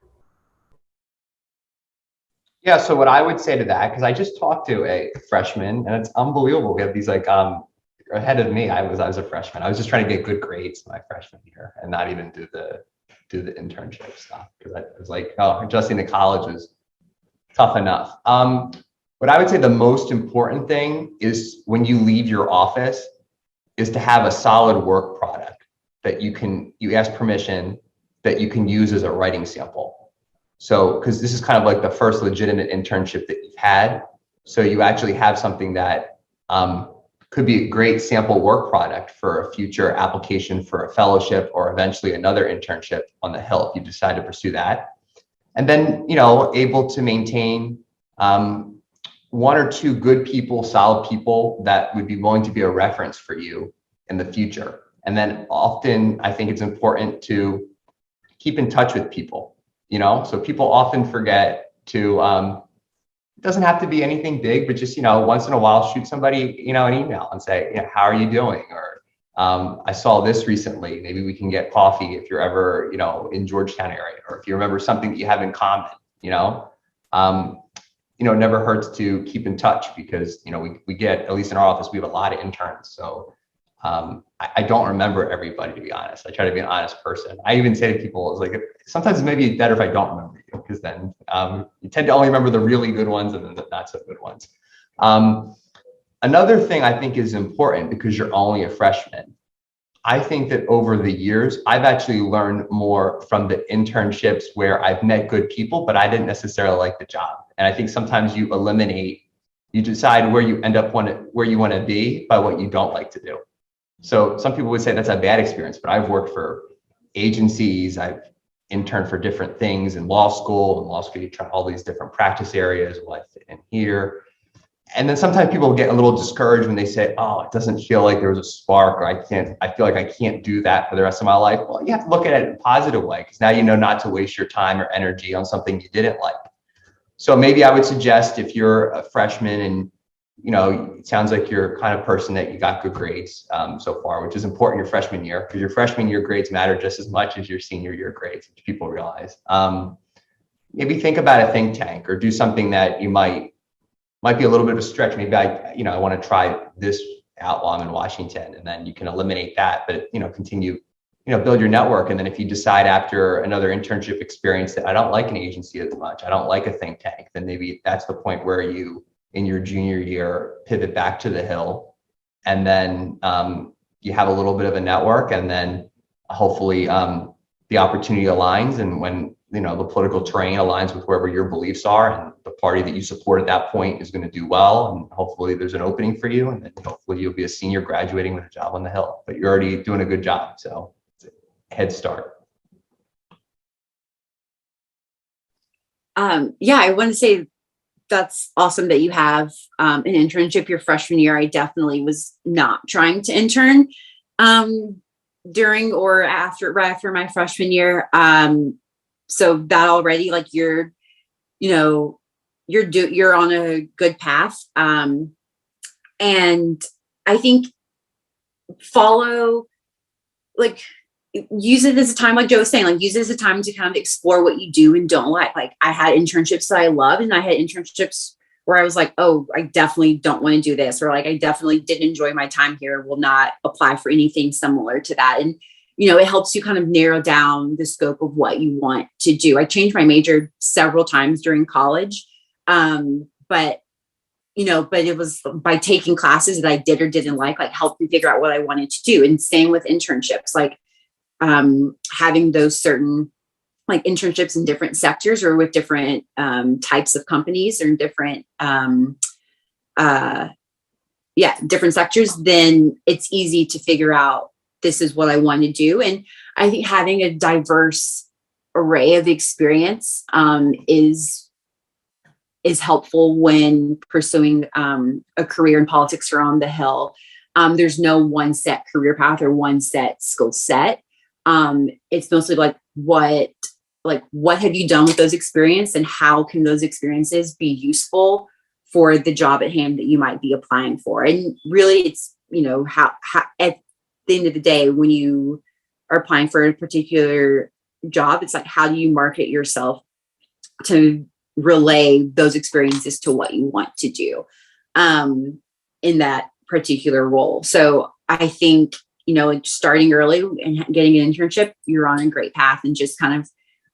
Yeah, so what I would say to that, because I just talked to a freshman, and it's unbelievable. We have these ahead of me. I was a freshman. I was just trying to get good grades my freshman year and not even do the internship stuff, because I was like, oh, adjusting to college was tough enough. What I would say the most important thing is, when you leave your office, is to have a solid work product that you ask permission, that you can use as a writing sample. So, because this is kind of like the first legitimate internship that you've had. So you actually have something that could be a great sample work product for a future application for a fellowship, or eventually another internship on the Hill if you decide to pursue that. And then, able to maintain one or two good people, solid people that would be willing to be a reference for you in the future. And then often, I think it's important to keep in touch with people. So people often forget to, it doesn't have to be anything big, but just, once in a while, shoot somebody, an email and say, how are you doing? Or I saw this recently, maybe we can get coffee if you're ever, in Georgetown area, or if you remember something that you have in common, it never hurts to keep in touch, because, we get, at least in our office, we have a lot of interns. So I don't remember everybody, to be honest. I try to be an honest person. I even say to people, it's like, sometimes maybe better if I don't remember you, because then you tend to only remember the really good ones and then the not so good ones. Another thing I think is important, because you're only a freshman, I think that over the years, I've actually learned more from the internships where I've met good people, but I didn't necessarily like the job. And I think sometimes you decide where you end up where you want to be by what you don't like to do. So some people would say that's a bad experience, but I've worked for agencies, I've interned for different things in law school. In law school, you try all these different practice areas. Will I fit in here? And then sometimes people get a little discouraged when they say, oh, it doesn't feel like there was a spark, or I feel like I can't do that for the rest of my life. Well, you have to look at it in a positive way, because now you know not to waste your time or energy on something you didn't like. So maybe I would suggest, if you're a freshman and it sounds like you're kind of person that you got good grades so far, which is important your freshman year, because your freshman year grades matter just as much as your senior year grades, which people realize. Maybe think about a think tank, or do something that you might be a little bit of a stretch. Maybe I want to try this out while I'm in Washington, and then you can eliminate that, but continue, build your network. And then if you decide after another internship experience that I don't like an agency as much, I don't like a think tank, then maybe that's the point where you, in your junior year, pivot back to the Hill, and then you have a little bit of a network, and then hopefully the opportunity aligns, and when the political terrain aligns with wherever your beliefs are, and the party that you support at that point is going to do well, and hopefully there's an opening for you, and then hopefully you'll be a senior graduating with a job on the Hill. But you're already doing a good job, so it's a head start. Yeah, I want to say that's awesome that you have an internship your freshman year. I definitely was not trying to intern during or after, right after my freshman year. So that already, like, you're on a good path. And I think use it as a time, like Joe was saying, like, use it as a time to kind of explore what you do and don't like. Like, I had internships that I loved, and I had internships where I was like, oh, I definitely don't want to do this, or like, I definitely didn't enjoy my time here, will not apply for anything similar to that. And it helps you kind of narrow down the scope of what you want to do. I changed my major several times during college, but it was by taking classes that I did or didn't like helped me figure out what I wanted to do. And same with internships, like having those certain like internships in different sectors or with different types of companies or different different sectors, then it's easy to figure out this is what I want to do. And I think having a diverse array of experience is helpful when pursuing a career in politics or on the Hill. There's no one set career path or one set skill set. It's mostly like what have you done with those experiences, and how can those experiences be useful for the job at hand that you might be applying for? And really, it's how at the end of the day, when you are applying for a particular job, it's like, how do you market yourself to relay those experiences to what you want to do in that particular role? So I think starting early and getting an internship, you're on a great path, and just kind of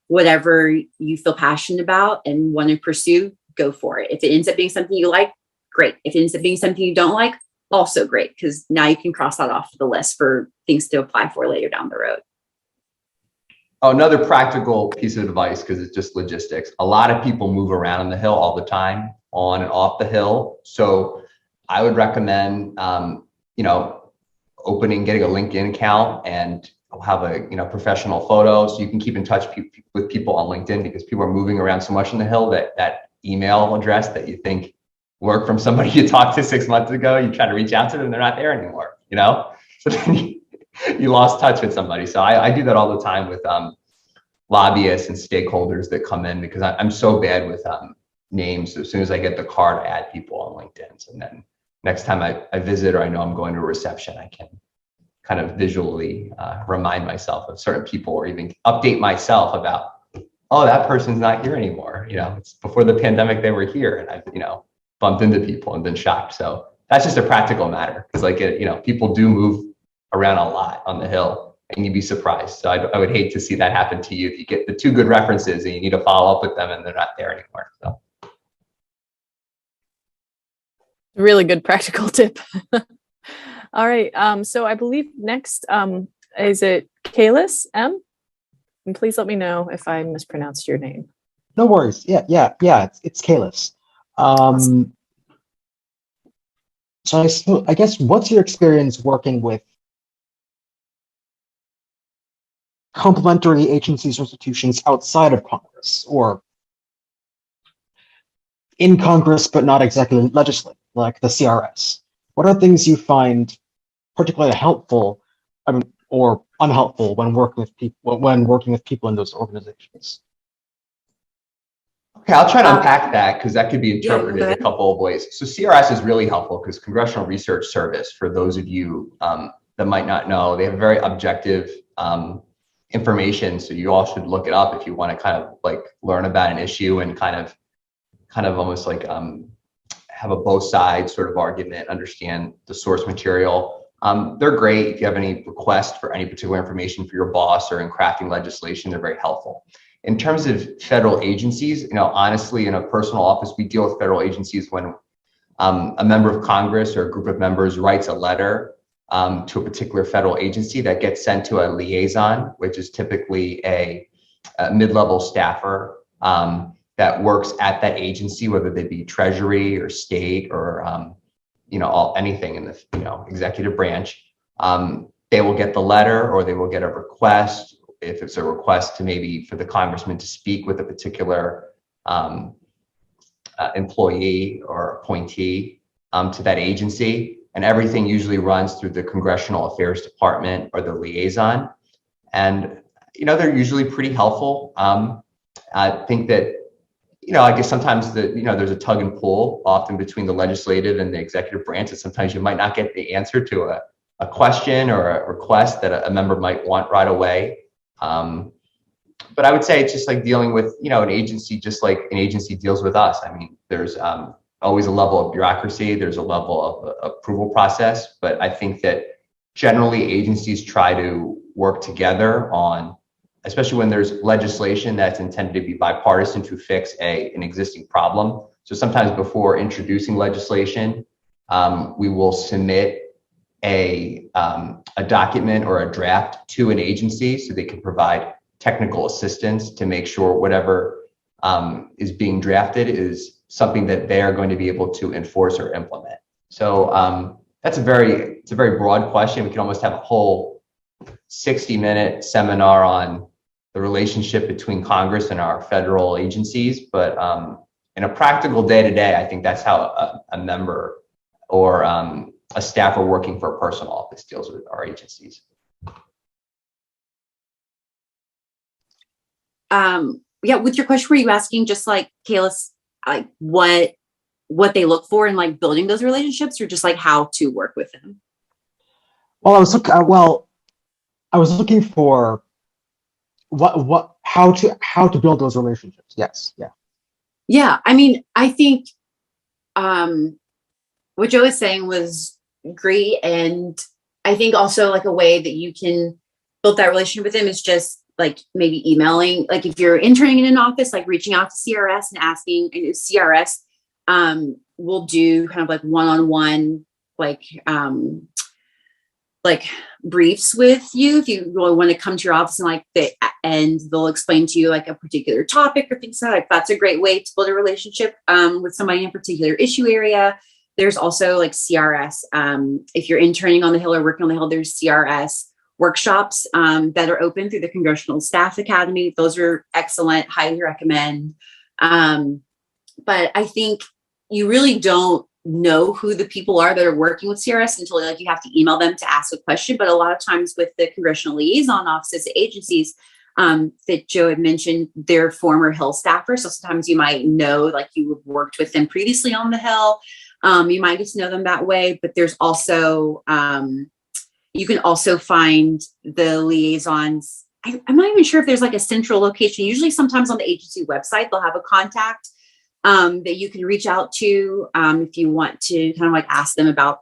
whatever you feel passionate about and want to pursue, go for it. If it ends up being something you like, great. If it ends up being something you don't like, also great, because now you can cross that off the list for things to apply for later down the road. Oh, another practical piece of advice, because it's just logistics. A lot of people move around on the Hill all the time, on and off the Hill. So I would recommend, getting a LinkedIn account and have a professional photo, so you can keep in touch with people on LinkedIn, because people are moving around so much in the Hill that email address that you think worked from somebody you talked to 6 months ago, you try to reach out to them, they're not there anymore. So then you lost touch with somebody. So I do that all the time with lobbyists and stakeholders that come in, because I'm so bad with names. So as soon as I get the card, I add people on LinkedIn. So then next time I visit, or I know I'm going to a reception, I can kind of visually remind myself of certain people, or even update myself about, oh, that person's not here anymore. It's before the pandemic, they were here, and I've, bumped into people and been shocked. So that's just a practical matter, because people do move around a lot on the Hill, and you'd be surprised. So I would hate to see that happen to you if you get the 2 good references and you need to follow up with them and they're not there anymore. So. Really good practical tip. All right. So I believe next, is it Kalis M? And please let me know if I mispronounced your name. No worries. Yeah. It's Kalis. Awesome. So I guess, what's your experience working with complementary agencies or institutions outside of Congress, or in Congress but not exactly legislative, like the CRS? What are things you find particularly helpful, or unhelpful when working with people in those organizations? Okay, I'll try to unpack that, because that could be interpreted a couple of ways. So CRS is really helpful, because Congressional Research Service, for those of you that might not know, they have very objective information. So you all should look it up if you want to kind of learn about an issue and kind of almost have a both sides sort of argument, understand the source material. They're great if you have any requests for any particular information for your boss or in crafting legislation. They're very helpful. In terms of federal agencies, honestly, in a personal office, we deal with federal agencies when a member of Congress or a group of members writes a letter to a particular federal agency that gets sent to a liaison, which is typically a mid-level staffer that works at that agency, whether they be Treasury or state or anything in the executive branch. They will get the letter, or they will get a request. If it's a request to maybe for the congressman to speak with a particular employee or appointee to that agency. And everything usually runs through the Congressional Affairs Department or the liaison. And, they're usually pretty helpful. I think that, I guess sometimes there's a tug and pull often between the legislative and the executive branch. And sometimes you might not get the answer to a question or a request that a member might want right away. But I would say it's just like dealing with, an agency, just like an agency deals with us. I mean, there's always a level of bureaucracy. There's a level of approval process. But I think that generally agencies try to work together on, especially when there's legislation that's intended to be bipartisan to fix an existing problem. So sometimes before introducing legislation, we will submit a document or a draft to an agency so they can provide technical assistance to make sure whatever is being drafted is something that they are going to be able to enforce or implement. So it's a very broad question. We can almost have a whole 60-minute seminar on the relationship between Congress and our federal agencies. But in a practical day-to-day, I think that's how a member or a staffer working for a personal office deals with our agencies. Yeah, with your question, were you asking just like Kayla, like what they look for in like building those relationships, or just like how to work with them? Well, I was looking for how to build those relationships. Yes, yeah. Yeah, I mean, I think what Joe was saying was great, and I think also like a way that you can build that relationship with them is just like maybe emailing, like if you're interning in an office, like reaching out to CRS and asking, and CRS will do kind of like one-on-one like briefs with you if you really want to come to your office and they'll explain to you like a particular topic or things like that. That's a great way to build a relationship with somebody in a particular issue area. There's also like CRS. If you're interning on the Hill or working on the Hill, there's CRS workshops that are open through the Congressional Staff Academy. Those are excellent, highly recommend. But I think you really don't know who the people are that are working with CRS until like you have to email them to ask a question. But a lot of times with the congressional liaison offices, agencies that Joe had mentioned, they're former Hill staffers. So sometimes you might know, like you have worked with them previously on the Hill. You might get to know them that way, but there's also, you can also find the liaisons. I'm not even sure if there's like a central location. Usually sometimes on the agency website, they'll have a contact that you can reach out to if you want to kind of like ask them about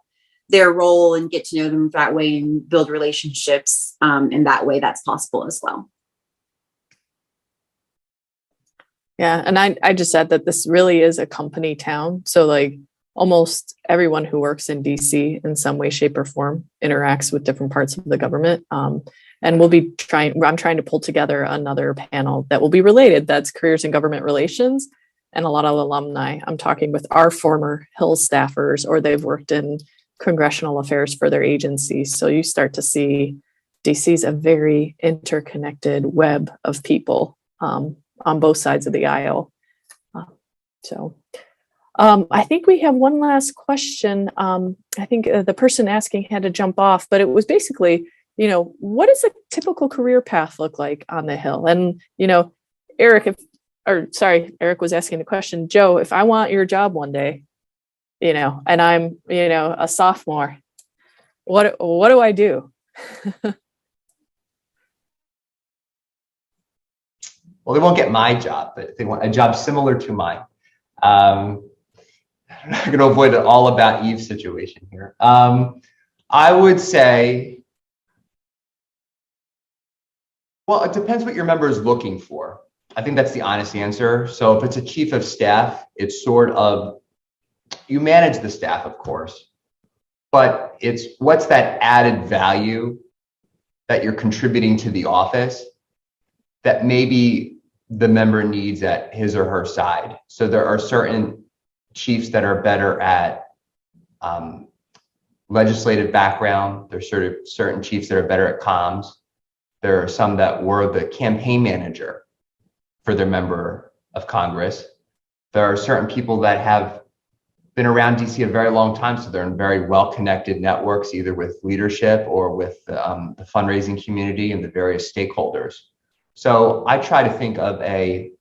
their role and get to know them that way and build relationships in that way. That's possible as well. Yeah, and I just said that this really is a company town. So like almost everyone who works in DC in some way, shape, or form interacts with different parts of the government. And I'm trying to pull together another panel that will be related. That's careers in government relations. And a lot of alumni. I'm talking with our former Hill staffers, or they've worked in congressional affairs for their agencies. So you start to see DC's a very interconnected web of people on both sides of the aisle. I think we have one last question. I think the person asking had to jump off, but it was basically, what does a typical career path look like on the Hill? And, Eric, Eric was asking the question, Joe, if I want your job one day, and I'm, a sophomore, what do I do? Well, they won't get my job, but they want a job similar to mine. I'm not going to avoid an all about Eve situation here. I would say, well, it depends what your member is looking for. I think that's the honest answer. So if it's a chief of staff, it's sort of, you manage the staff, of course, but it's what's that added value that you're contributing to the office that maybe the member needs at his or her side. So there are certain chiefs that are better at legislative background. There's certain chiefs that are better at comms. There are some that were the campaign manager for their member of Congress. There are certain people that have been around DC a very long time, so they're in very well-connected networks, either with leadership or with the fundraising community and the various stakeholders. So I try to think of a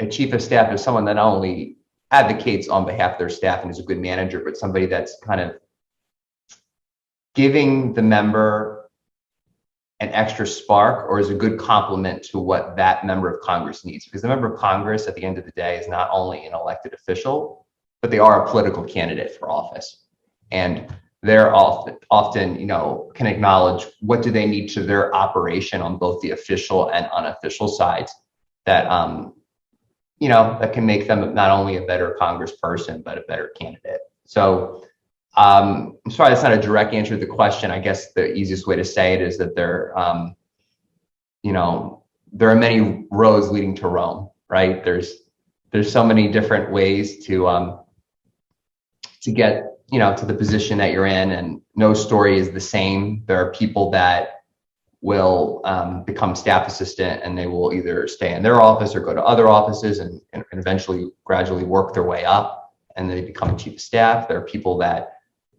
chief of staff as someone that not only advocates on behalf of their staff and is a good manager, but somebody that's kind of giving the member an extra spark or is a good complement to what that member of Congress needs. Because the member of Congress at the end of the day is not only an elected official, but they are a political candidate for office. And they're often, you know, can acknowledge what do they need to their operation on both the official and unofficial sides that, you know, that can make them not only a better congressperson, but a better candidate. So I'm sorry, that's not a direct answer to the question. I guess the easiest way to say it is that there, you know, there are many roads leading to Rome, right? There's so many different ways to get, you know, to the position that you're in, and no story is the same. There are people that will become staff assistant and they will either stay in their office or go to other offices and eventually gradually work their way up and they become chief of staff. There are people that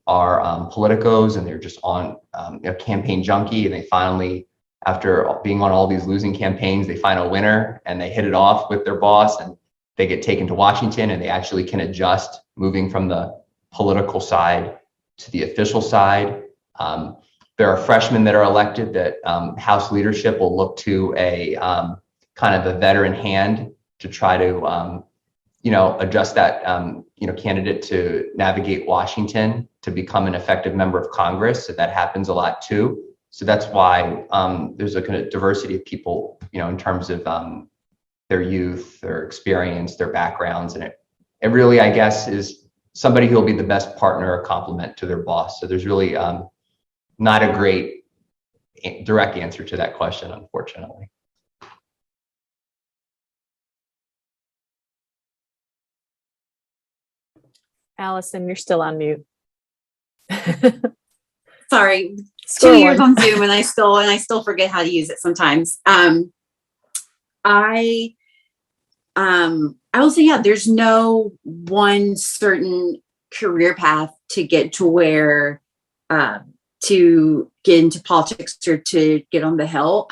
are politicos and they're just on a campaign junkie, and they finally, after being on all these losing campaigns, they find a winner and they hit it off with their boss and they get taken to Washington and they actually can adjust moving from the political side to the official side. There are freshmen that are elected that House leadership will look to a kind of a veteran hand to try to you know, adjust that you know, candidate to navigate Washington to become an effective member of Congress. So that happens a lot too. So that's why there's a kind of diversity of people, you know, in terms of their youth, their experience, their backgrounds, and it really, I guess, is somebody who will be the best partner or complement to their boss. So there's really not a great direct answer to that question, unfortunately. Allison, you're still on mute. Sorry, Score 2 years one. on Zoom and I still forget how to use it sometimes. I will say, yeah, there's no one certain career path to get to where to get into politics or to get on the Hill.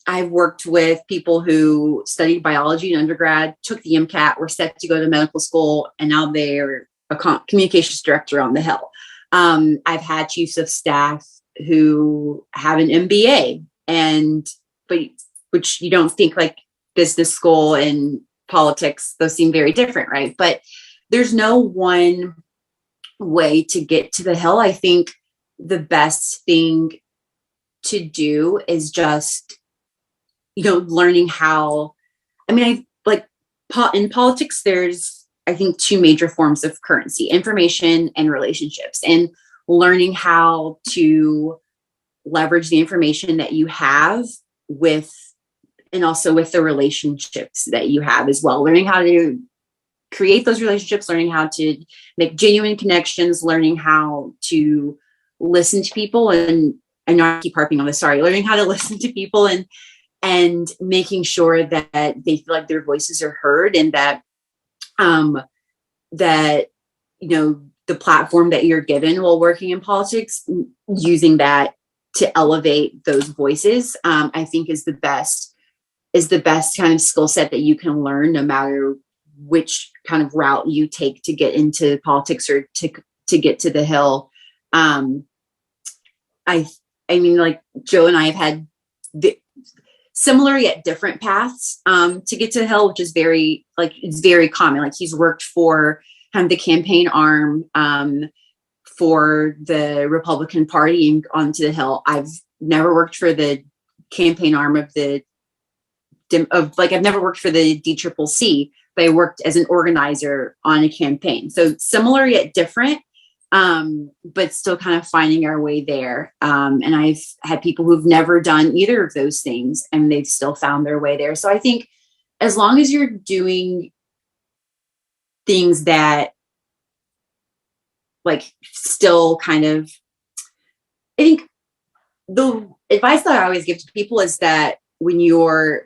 I've worked with people who studied biology in undergrad, took the MCAT, were set to go to medical school, and now they're a communications director on the Hill. I've had chiefs of staff who have an MBA, but which you don't think, like business school and politics, those seem very different, right? But there's no one way to get to the Hill. I think the best thing to do is just, you know, learning how, I mean, in politics, there's, I think, two major forms of currency: information and relationships, and learning how to leverage the information that you have with, and also with the relationships that you have as well. Learning how to create those relationships, learning how to make genuine connections, learning how to listen to people, and not keep harping on this, sorry, learning how to listen to people and making sure that they feel like their voices are heard, and that that, you know, the platform that you're given while working in politics, using that to elevate those voices, I think is the best kind of skill set that you can learn, no matter which kind of route you take to get into politics or to get to the Hill. I mean, like Joe and I have had similar yet different paths to get to the Hill, which is very, like, it's very common. Like, he's worked for kind of the campaign arm for the Republican Party and onto the Hill. I've never worked for the campaign arm of I've never worked for the DCCC, but I worked as an organizer on a campaign. So similar yet different, but still kind of finding our way there. And I've had people who've never done either of those things and they've still found their way there. So I think as long as you're doing things that, like, still kind of, I think the advice that I always give to people is that when you're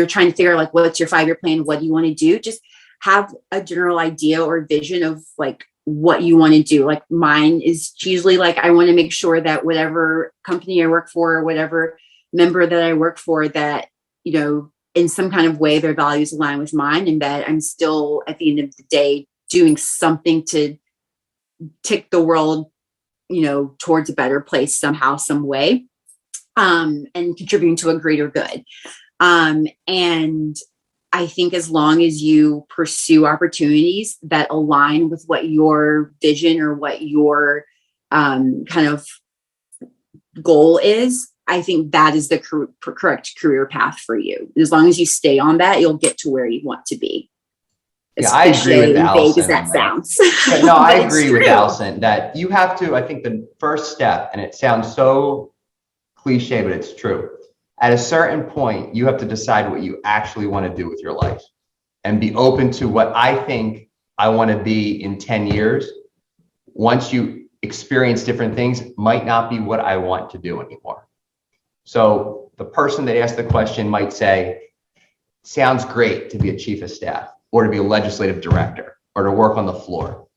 trying to figure out like what's your 5-year plan, what do you want to do, just have a general idea or vision of like what you want to do. Like mine is usually like, I want to make sure that whatever company I work for, or whatever member that I work for, that, you know, in some kind of way their values align with mine, and that I'm still at the end of the day doing something to take the world, you know, towards a better place somehow, some way, and contributing to a greater good. And I think as long as you pursue opportunities that align with what your vision or what your kind of goal is, I think that is the correct career path for you. As long as you stay on that, you'll get to where you want to be. Yeah, I agree with Allison. Vague as that sounds. But no, I agree with Allison that you have to, I think the first step, and it sounds so cliche, but it's true. At a certain point, you have to decide what you actually want to do with your life and be open to what I think I want to be in 10 years. Once you experience different things, might not be what I want to do anymore. So the person that asked the question might say, sounds great to be a chief of staff or to be a legislative director or to work on the floor.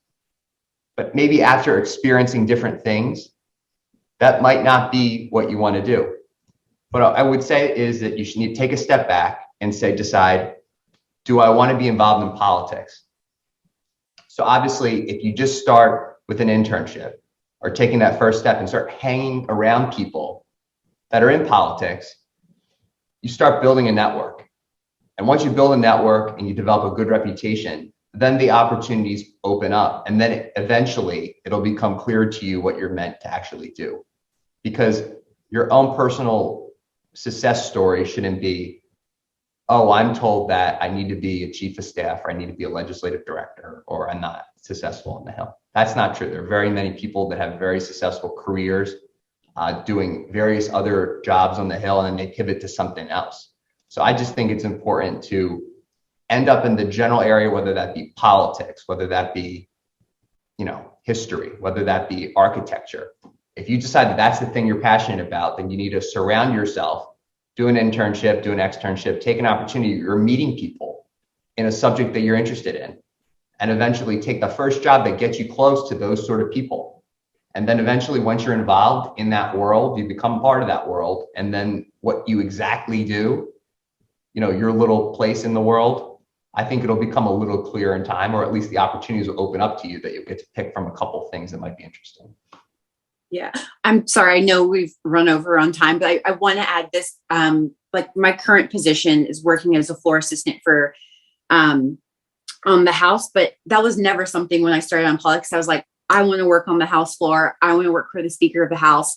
But maybe after experiencing different things, that might not be what you want to do. What I would say is that you should need to take a step back and decide, do I want to be involved in politics? So obviously, if you just start with an internship or taking that first step and start hanging around people that are in politics, you start building a network. And once you build a network and you develop a good reputation, then the opportunities open up. And then eventually it'll become clear to you what you're meant to actually do. Because your own personal success story shouldn't be, oh, I'm told that I need to be a chief of staff or I need to be a legislative director or I'm not successful on the Hill. That's not true. There are very many people that have very successful careers doing various other jobs on the Hill, and then they pivot to something else. So I just think it's important to end up in the general area, whether that be politics, whether that be, you know, history, whether that be architecture. If you decide that that's the thing you're passionate about, then you need to surround yourself, do an internship, do an externship, take an opportunity. You're meeting people in a subject that you're interested in, and eventually take the first job that gets you close to those sort of people. And then eventually, once you're involved in that world, you become part of that world. And then what you exactly do, you know, your little place in the world, I think it'll become a little clearer in time, or at least the opportunities will open up to you that you'll get to pick from a couple of things that might be interesting. Yeah, I'm sorry. I know we've run over on time, but I want to add this. Like my current position is working as a floor assistant for on the House, but that was never something when I started on politics. I was like, I want to work on the House floor. I want to work for the Speaker of the House.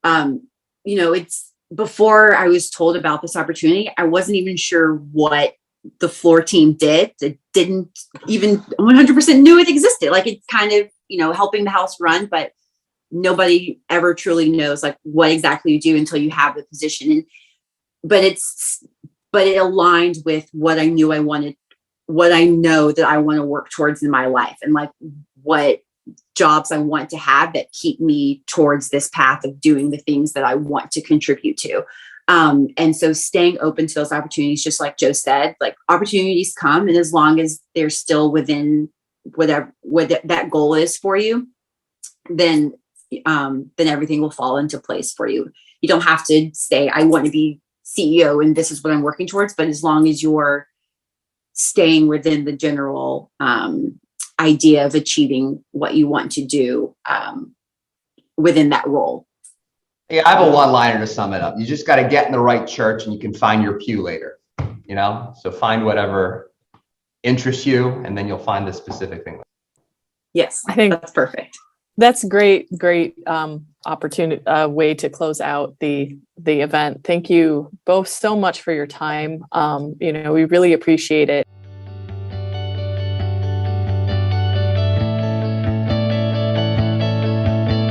You know, it's before I was told about this opportunity, I wasn't even sure what the floor team did. It didn't even 100% knew it existed. Like it's kind of, you know, helping the House run, but nobody ever truly knows like what exactly you do until you have the position. And but it aligned with what I knew I wanted, what I know that I want to work towards in my life, and like what jobs I want to have that keep me towards this path of doing the things that I want to contribute to. And so staying open to those opportunities, just like Joe said, like opportunities come, and as long as they're still within whatever what that goal is for you, then everything will fall into place for you. You don't have to say, I want to be CEO and this is what I'm working towards, but as long as you're staying within the general idea of achieving what you want to do within that role. Yeah, I have a one-liner to sum it up. You just got to get in the right church and you can find your pew later, you know? So find whatever interests you and then you'll find the specific thing. Yes, I think that's perfect. That's great opportunity, way to close out the event. Thank you both so much for your time. You know, we really appreciate it.